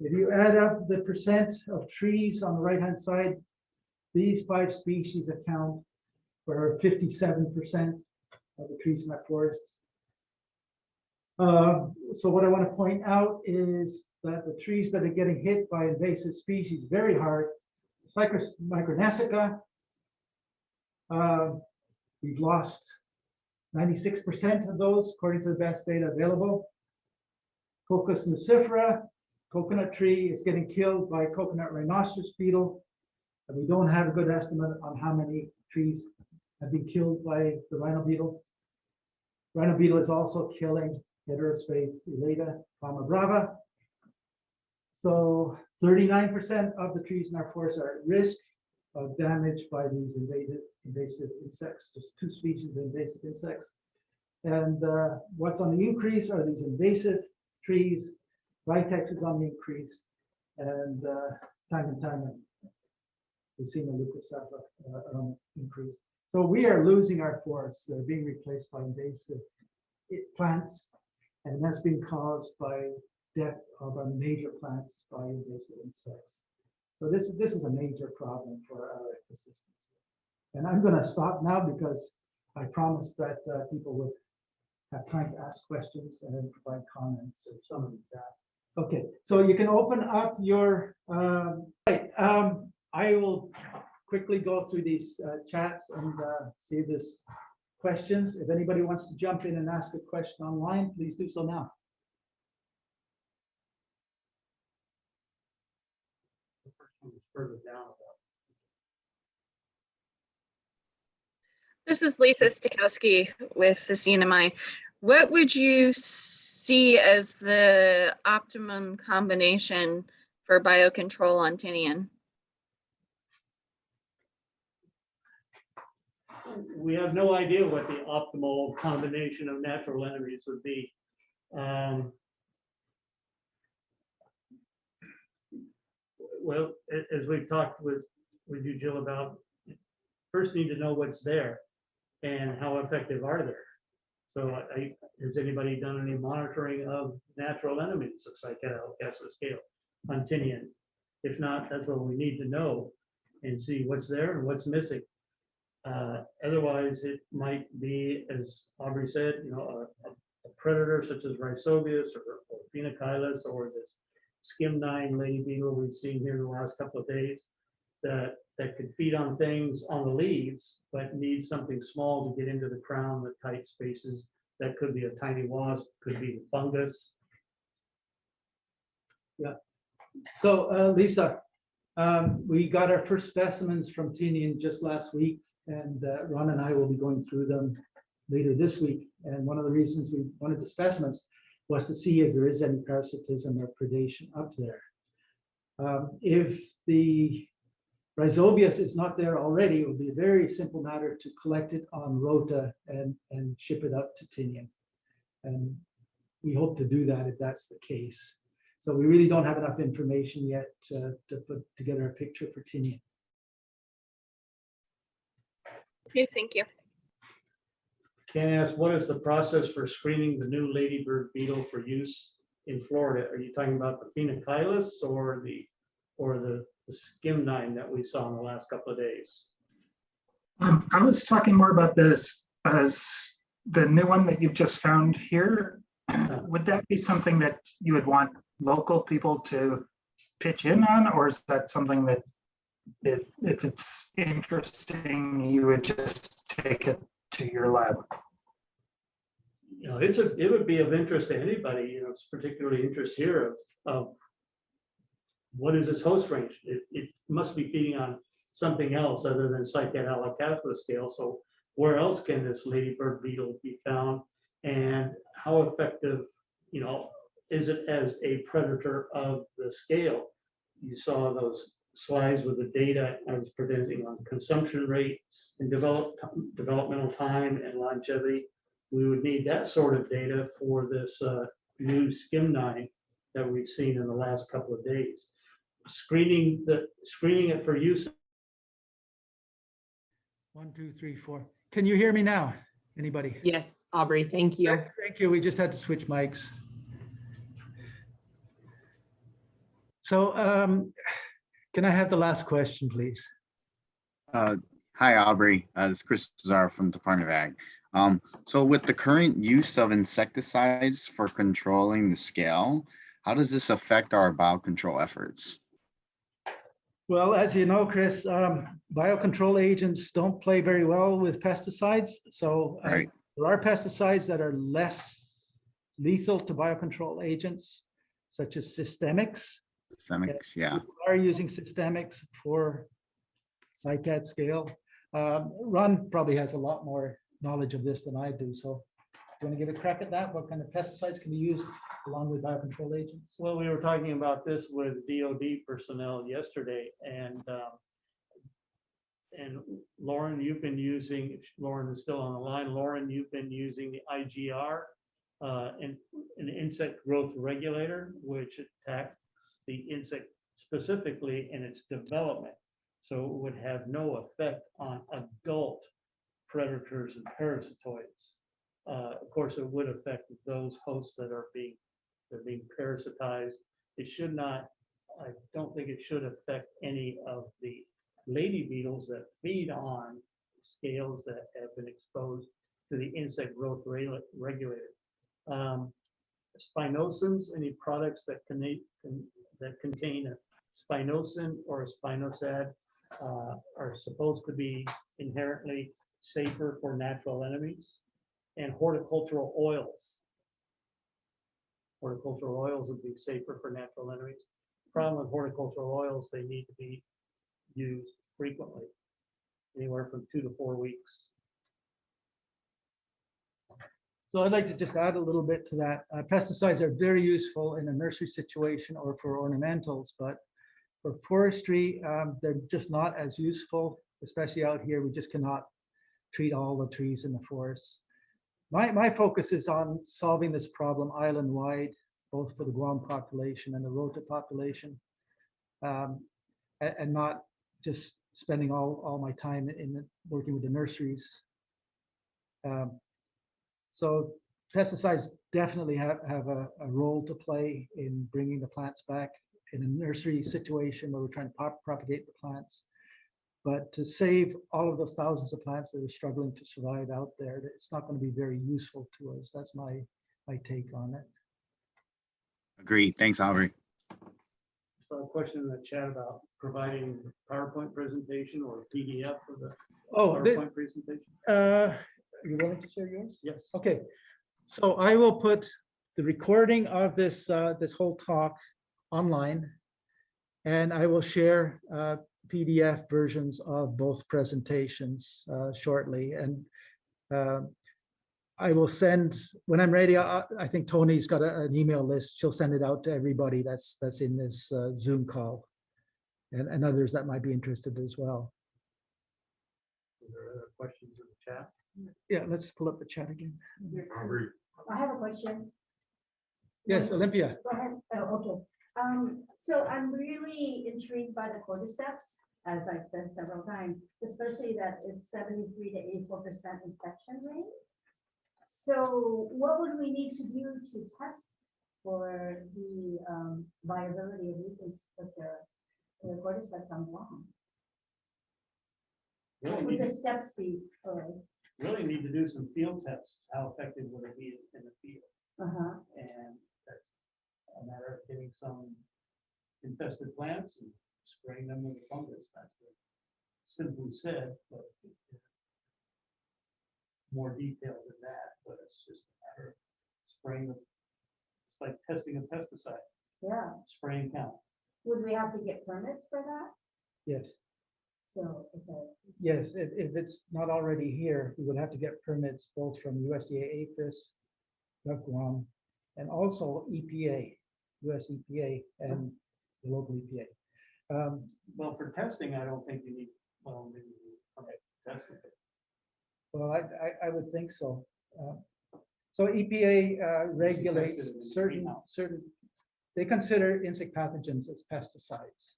If you add up the percent of trees on the right-hand side, these 5 species account for 57% of the trees in our forests. So what I want to point out is that the trees that are getting hit by invasive species very hard, Cycas micronesica, we've lost 96% of those according to the best data available. Cocos nucifera, coconut tree, is getting killed by coconut rhinoceros beetle. And we don't have a good estimate on how many trees have been killed by the rhino beetle. Rhino beetle is also killing Heterospathe elata, Palma brava. So 39% of the trees in our forests are at risk of damage by these invasive insects, just 2 species of invasive insects. And what's on the increase are these invasive trees. Vitex is on the increase, and time and time we've seen the leucocephala increase. So we are losing our forests. They're being replaced by invasive plants, and that's being caused by death of our major plants by invasive insects. So this is a major problem for our ecosystems. And I'm going to stop now because I promised that people would have time to ask questions and then provide comments. So some of that. Okay, so you can open up your, right, I will quickly go through these chats and see if there's questions. If anybody wants to jump in and ask a question online, please do so now. The first one was further down. This is Lisa Stikowski with Sacinamai. What would you see as the optimum combination for biocontrol on tinian? We have no idea what the optimal combination of natural enemies would be. Well, as we've talked with you, Jill, about, first need to know what's there and how effective are they. So has anybody done any monitoring of natural enemies of cycad, Aulacaspis scale on tinian? If not, that's what we need to know and see what's there and what's missing. Otherwise, it might be, as Aubrey said, you know, a predator such as Rhizobius or Phenocylus or this skim-9 lady beetle we've seen here in the last couple of days that could feed on things on the leaves, but needs something small to get into the crown, the tight spaces. That could be a tiny wasp, could be fungus. Yeah. So Lisa, we got our first specimens from tinian just last week, and Ron and I will be going through them later this week. And one of the reasons we wanted the specimens was to see if there is any parasitism or predation up there. If the Rhizobius is not there already, it would be a very simple matter to collect it on rota and ship it up to tinian. And we hope to do that if that's the case. So we really don't have enough information yet to put together a picture for tinian. Okay, thank you. Can I ask, what is the process for screening the new ladybird beetle for use in Florida? Are you talking about the Phenocylus or the skim-9 that we saw in the last couple of days? I was talking more about this as the new one that you've just found here. Would that be something that you would want local people to pitch in on, or is that something that if it's interesting, you would just take it to your lab? You know, it would be of interest to anybody. You know, it's particularly interest here of what is its host range. It must be feeding on something else other than cycad Aulacaspis scale. So where else can this ladybird beetle be found, and how effective, you know, is it as a predator of the scale? You saw those slides with the data I was presenting on consumption rate and developmental time and longevity. We would need that sort of data for this new skim-9 that we've seen in the last couple of days. Screening it for use. 1, 2, 3, 4. Can you hear me now? Anybody? Yes, Aubrey, thank you. Thank you. We just had to switch mics. So can I have the last question, please? Hi, Aubrey. This is Chris Zara from Department of Ag. So with the current use of insecticides for controlling the scale, how does this affect our biocontrol efforts? Well, as you know, Chris, biocontrol agents don't play very well with pesticides. So Right. there are pesticides that are less lethal to biocontrol agents, such as systemics. Systemics, yeah. People are using systemics for cycad scale. Ron probably has a lot more knowledge of this than I do. So do you want to give a crack at that? What kind of pesticides can be used along with biocontrol agents? Well, we were talking about this with DOD personnel yesterday, and Lauren, you've been using, Lauren is still on the line. Lauren, you've been using the IGR, an insect growth regulator, which attacks the insect specifically in its development. So it would have no effect on adult predators and parasitoids. Of course, it would affect those hosts that are being parasitized. It should not, I don't think it should affect any of the lady beetles that feed on scales that have been exposed to the insect growth regulator. Spinosins, any products that contain a spinosyn or a spinosad are supposed to be inherently safer for natural enemies. And horticultural oils. Horticultural oils would be safer for natural enemies. Problem with horticultural oils, they need to be used frequently, anywhere from 2 to 4 weeks. So I'd like to just add a little bit to that. Pesticides are very useful in a nursery situation or for ornamentals, but for forestry, they're just not as useful, especially out here. We just cannot treat all the trees in the forest. My focus is on solving this problem island-wide, both for the Guam population and the Rota population, and not just spending all my time in working with the nurseries. So pesticides definitely have a role to play in bringing the plants back in a nursery situation where we're trying to propagate the plants. But to save all of those thousands of plants that are struggling to survive out there, it's not going to be very useful to us. That's my take on it. Agreed. Thanks, Aubrey. So a question in the chat about providing PowerPoint presentation or PDF for the Oh, PowerPoint presentation. are you willing to share yours? Yes. Okay, so I will put the recording of this this whole talk online, and I will share PDF versions of both presentations shortly. And I will send, when I'm ready, I think Tony's got an email list. She'll send it out to everybody that's in this Zoom call, and others that might be interested as well. Are there other questions in the chat? Yeah, let's pull up the chat again. Aubrey, I have a question. Yes, Olympia. Go ahead. Oh, okay. So I'm really intrigued by the cordyceps, as I've said several times, especially that it's 73 to 84% infection rate. So what would we need to do to test for the viability of using such a cordyceps on Guam? What would the steps be for? Really need to do some field tests. How effective would it be in the field? Uh-huh. And that's a matter of getting some infested plants and spraying them with fungus. That's what simply said, but more detailed than that. But it's just a matter of spraying them. It's like testing a pesticide, Yeah. spraying count. Would we have to get permits for that? Yes. So, okay. Yes, if it's not already here, we would have to get permits both from USDA APHIS, Guam, and also EPA, US EPA, and the local EPA. Well, for testing, I don't think you need, well, maybe you need permit to test it. Well, I would think so. So EPA regulates tested it in the certain, they consider insect pathogens as pesticides.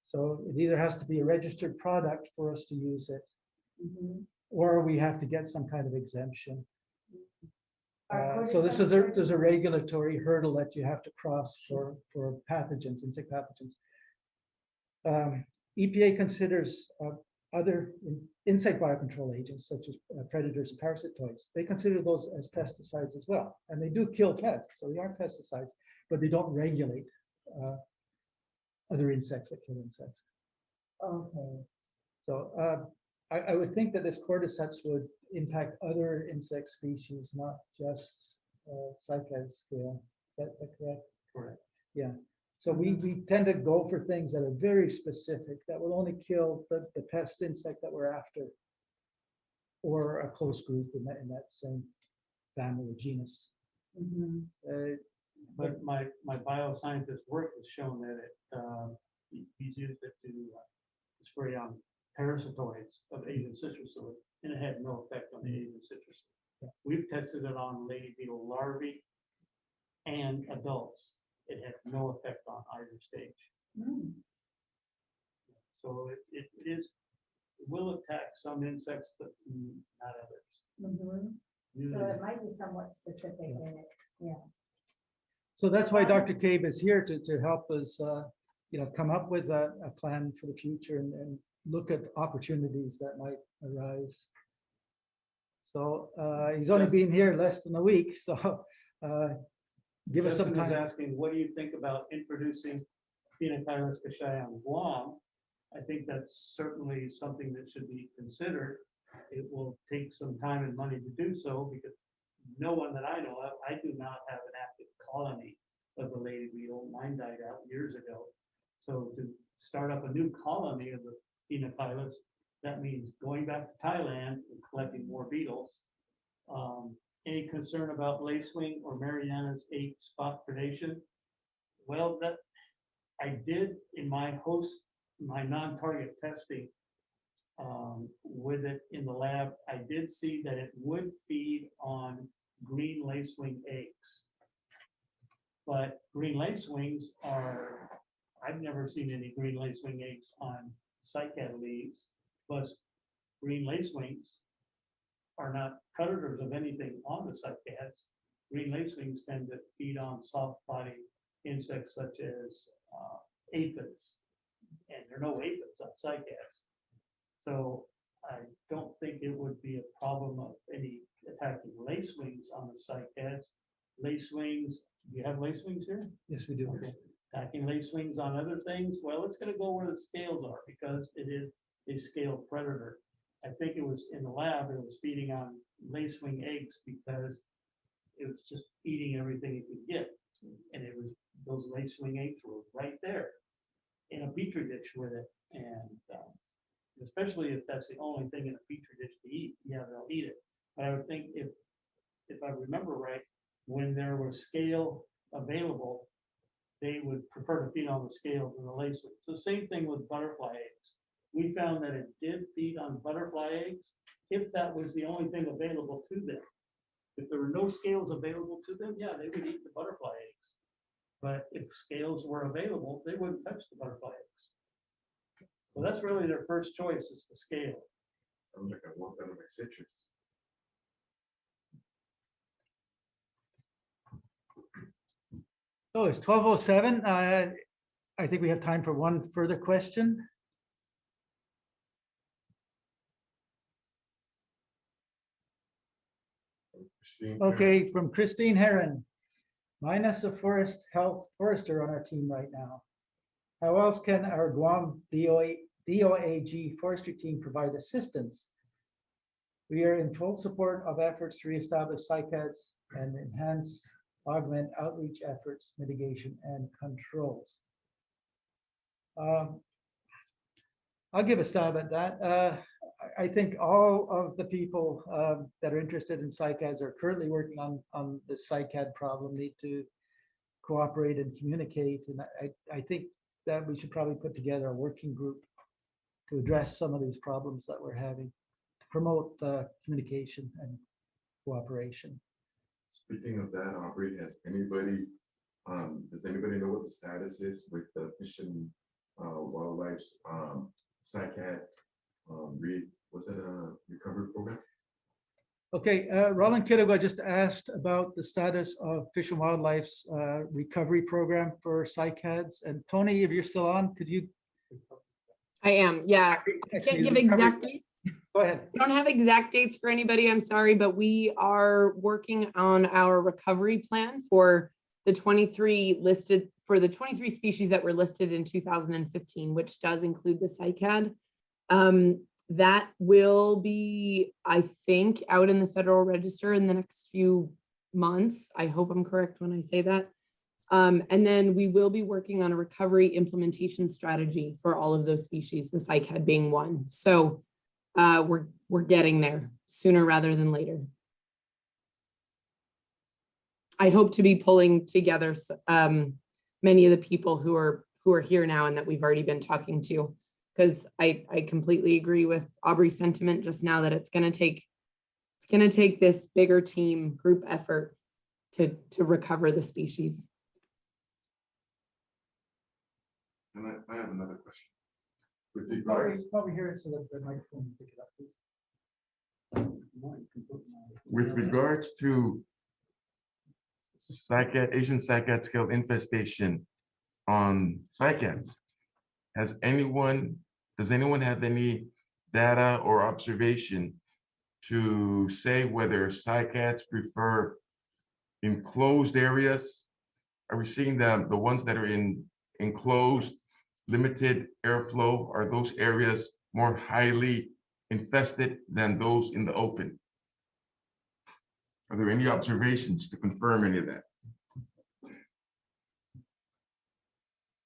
So it either has to be a registered product for us to use it, Mhm. or we have to get some kind of exemption. Are So there's cordyceps a regulatory hurdle that you have to cross for pathogens, insect pathogens. EPA considers other insect biocontrol agents such as predators and parasitoids. They consider those as pesticides as well, and they do kill pests, so they are pesticides, but they don't regulate other insects that kill insects. Okay. So I would think that this cordyceps would impact other insect species, not just cycad scale. Is that correct? Correct. Yeah. So we tend to go for things that are very specific, that will only kill the pest insect that we're after, or a close group in that same family or genus. Mhm. But my bioscientist work has shown that he's used it to spray on parasitoids of Asian citruswood, and it had no effect on the Asian citrus. Yeah. We've tested it on lady beetle larvae and adults. It had no effect on either stage. Mm. So it will attack some insects, but not others. Mhm. So Usually, it might be somewhat specific in it, yeah. So that's why Dr. Cave is here to help us, come up with a plan for the future and look at opportunities that might arise. So he's only been here less than a week, so give us some Justin was time. asking, what do you think about introducing Phenocylus cachai on Guam? I think that's certainly something that should be considered. It will take some time and money to do so because no one that I know of, I do not have an active colony of the lady beetle. Mine died out years ago. So to start up a new colony of the Phenocylus, that means going back to Thailand and collecting more beetles. Any concern about lacewing or Mariana's 8 spot predation? Well, that I did in my non-target testing with it in the lab. I did see that it would feed on green lacewing eggs. But green lacewings are, I've never seen any green lacewing eggs on cycad leaves. Plus, green lacewings are not predators of anything on the cycads. Green lacewings tend to feed on soft-bodied insects such as aphids, and there are no aphids on cycads. So I don't think it would be a problem of any attacking lacewings on the cycads. Lacewings, do you have lacewings here? Yes, we do. Attacking lacewings on other things, well, it's gonna go where the scales are because it is a scale predator. I think it was in the lab, it was feeding on lacewing eggs because it was just eating everything it could get. And it was, those lacewing eggs were right there in a petri dish with it. And especially if that's the only thing in a petri dish to eat, yeah, they'll eat it. But I would think if I remember right, when there was scale available, they would prefer to feed on the scale than the lacewing. So same thing with butterfly eggs. We found that it did feed on butterfly eggs if that was the only thing available to them. If there were no scales available to them, yeah, they would eat the butterfly eggs. But if scales were available, they wouldn't touch the butterfly eggs. So that's really their first choice is the scale. Sounds like I want that on my citrus. So it's 12:07. I think we have time for one further question. Christine, Okay, from Christine Heron. Minus a forester on our team right now. How else can our Guam DOAG forestry team provide assistance? We are in full support of efforts to reestablish cycads and augment outreach efforts, mitigation and controls. I'll give a stab at that. I think all of the people that are interested in cycads are currently working on the cycad problem, need to cooperate and communicate. And I think that we should probably put together a working group to address some of these problems that we're having, to promote communication and cooperation. speaking of that, Aubrey, does anybody know what the status is with the Fish and Wildlife's cycad was it a recovery program? Okay, Roland Kittiwa just asked about the status of Fish and Wildlife's recovery program for cycads. And Tony, if you're still on, could you? I am, yeah. I can't give exact dates. Go ahead. I don't have exact dates for anybody, I'm sorry, but we are working on our recovery plan for the 23 species that were listed in 2015, which does include the cycad. That will be, I think, out in the Federal Register in the next few months. I hope I'm correct when I say that. And then we will be working on a recovery implementation strategy for all of those species, the cycad being one. So we're getting there sooner rather than later. I hope to be pulling together many of the people who are here now and that we've already been talking to, because I completely agree with Aubrey's sentiment just now that it's going to take this bigger team group effort to recover the species. And I have another question. With regards, Probably hear it so that the microphone will pick it up, please. with regards to cycad, Asian cycad scale infestation on cycads, does anyone have any data or observation to say whether cycads prefer enclosed areas? Are we seeing the ones that are in enclosed, limited airflow? Are those areas more highly infested than those in the open? Are there any observations to confirm any of that?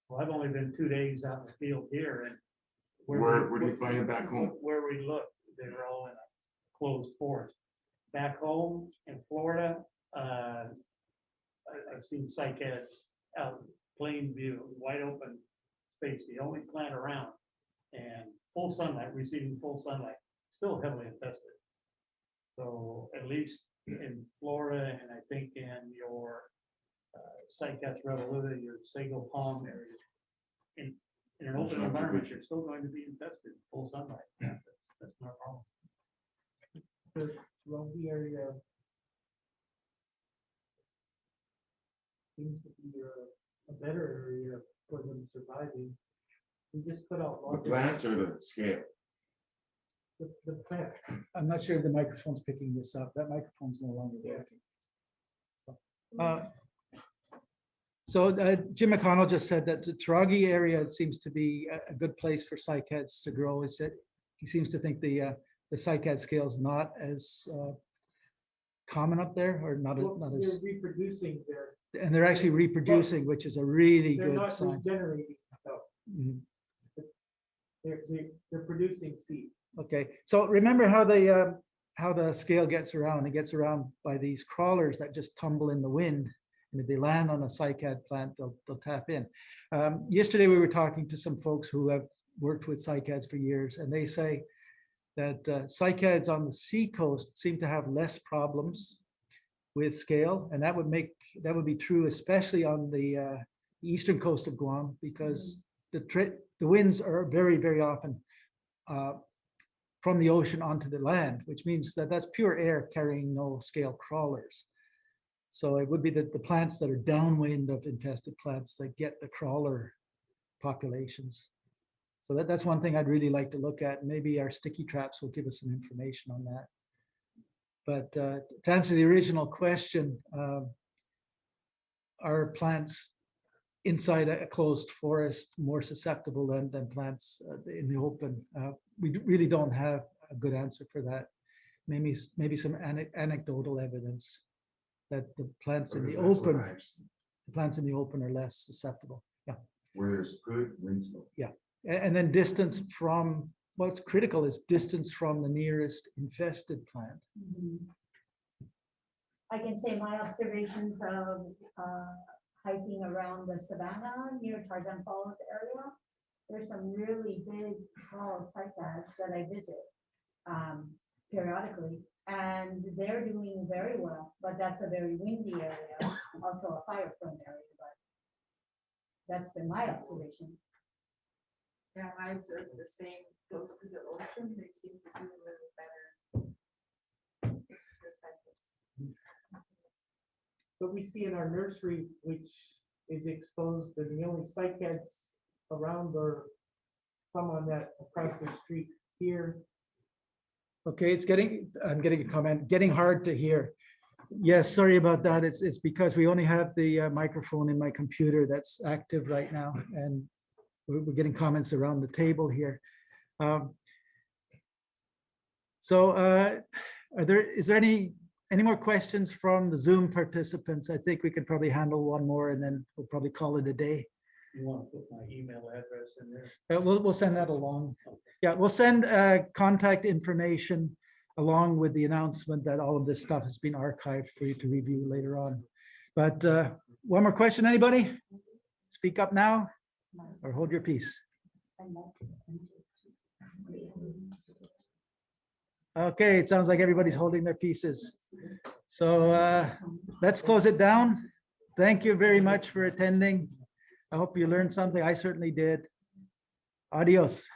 Well, I've only been 2 days out in the field here and. Where do you find it back home? Where we looked, they were all in a closed forest. Back home in Florida, I've seen cycads out in plain view, wide open space, the only plant around. And full sunlight, receiving full sunlight, still heavily infested. So at least in Florida, and I think in your Cycas revoluta, your sago palm areas, in an open environment, you're still going to be infested, full sunlight. That's not a problem. The Rocky area seems to be a better area for them surviving. We just put out. The plants or the scale? The plant. I'm not sure if the microphone's picking this up. That microphone's no longer working. So Jim McConnell just said that the Taragi area seems to be a good place for cycads to grow. Is that he seems to think the cycad scale is not as common up there, or not as. They're reproducing there. And they're actually reproducing, which is a really They're good not sign. regenerating, no. Mhm. They're producing seed. Okay, so remember how the scale gets around. It gets around by these crawlers that just tumble in the wind. And if they land on a cycad plant, they'll tap in. Yesterday, we were talking to some folks who have worked with cycads for years, and they say that cycads on the seacoast seem to have less problems with scale, and that would be true, especially on the eastern coast of Guam, because the winds are very, very often from the ocean onto the land, which means that that's pure air carrying no scale crawlers. So it would be the plants that are downwind of infested plants that get the crawler populations. So that's one thing I'd really like to look at. Maybe our sticky traps will give us some information on that. But to answer the original question, are plants inside a closed forest more susceptible than plants in the open? We really don't have a good answer for that. Maybe some anecdotal evidence that the plants in the open are less susceptible. Yeah. Where there's good wind flow. Yeah. And then distance from, what's critical is distance from the nearest infested plant. I can say my observations of hiking around the savannah near Tarzan Falls area. There's some really big, tall cycads that I visit periodically, and they're doing very well. But that's a very windy area, also a fire-prone area. But that's been my observation. Yeah, I observed the same close to the ocean. They seem to do a little better. But we see in our nursery, which is exposed, that the only cycads around are some on that across the street here. Okay, I'm getting a comment, getting hard to hear. Yes, sorry about that. It's because we only have the microphone in my computer that's active right now, and we're getting comments around the table here. Is there any more questions from the Zoom participants? I think we could probably handle one more, and then we'll probably call it a day. You want to put my email address in there? We'll send that along. Yeah, we'll send contact information along with the announcement that all of this stuff has been archived for you to review later on. But one more question, anybody? Speak up now or hold your peace. Okay, it sounds like everybody's holding their pieces. So let's close it down. Thank you very much for attending. I hope you learned something. I certainly did. Adios.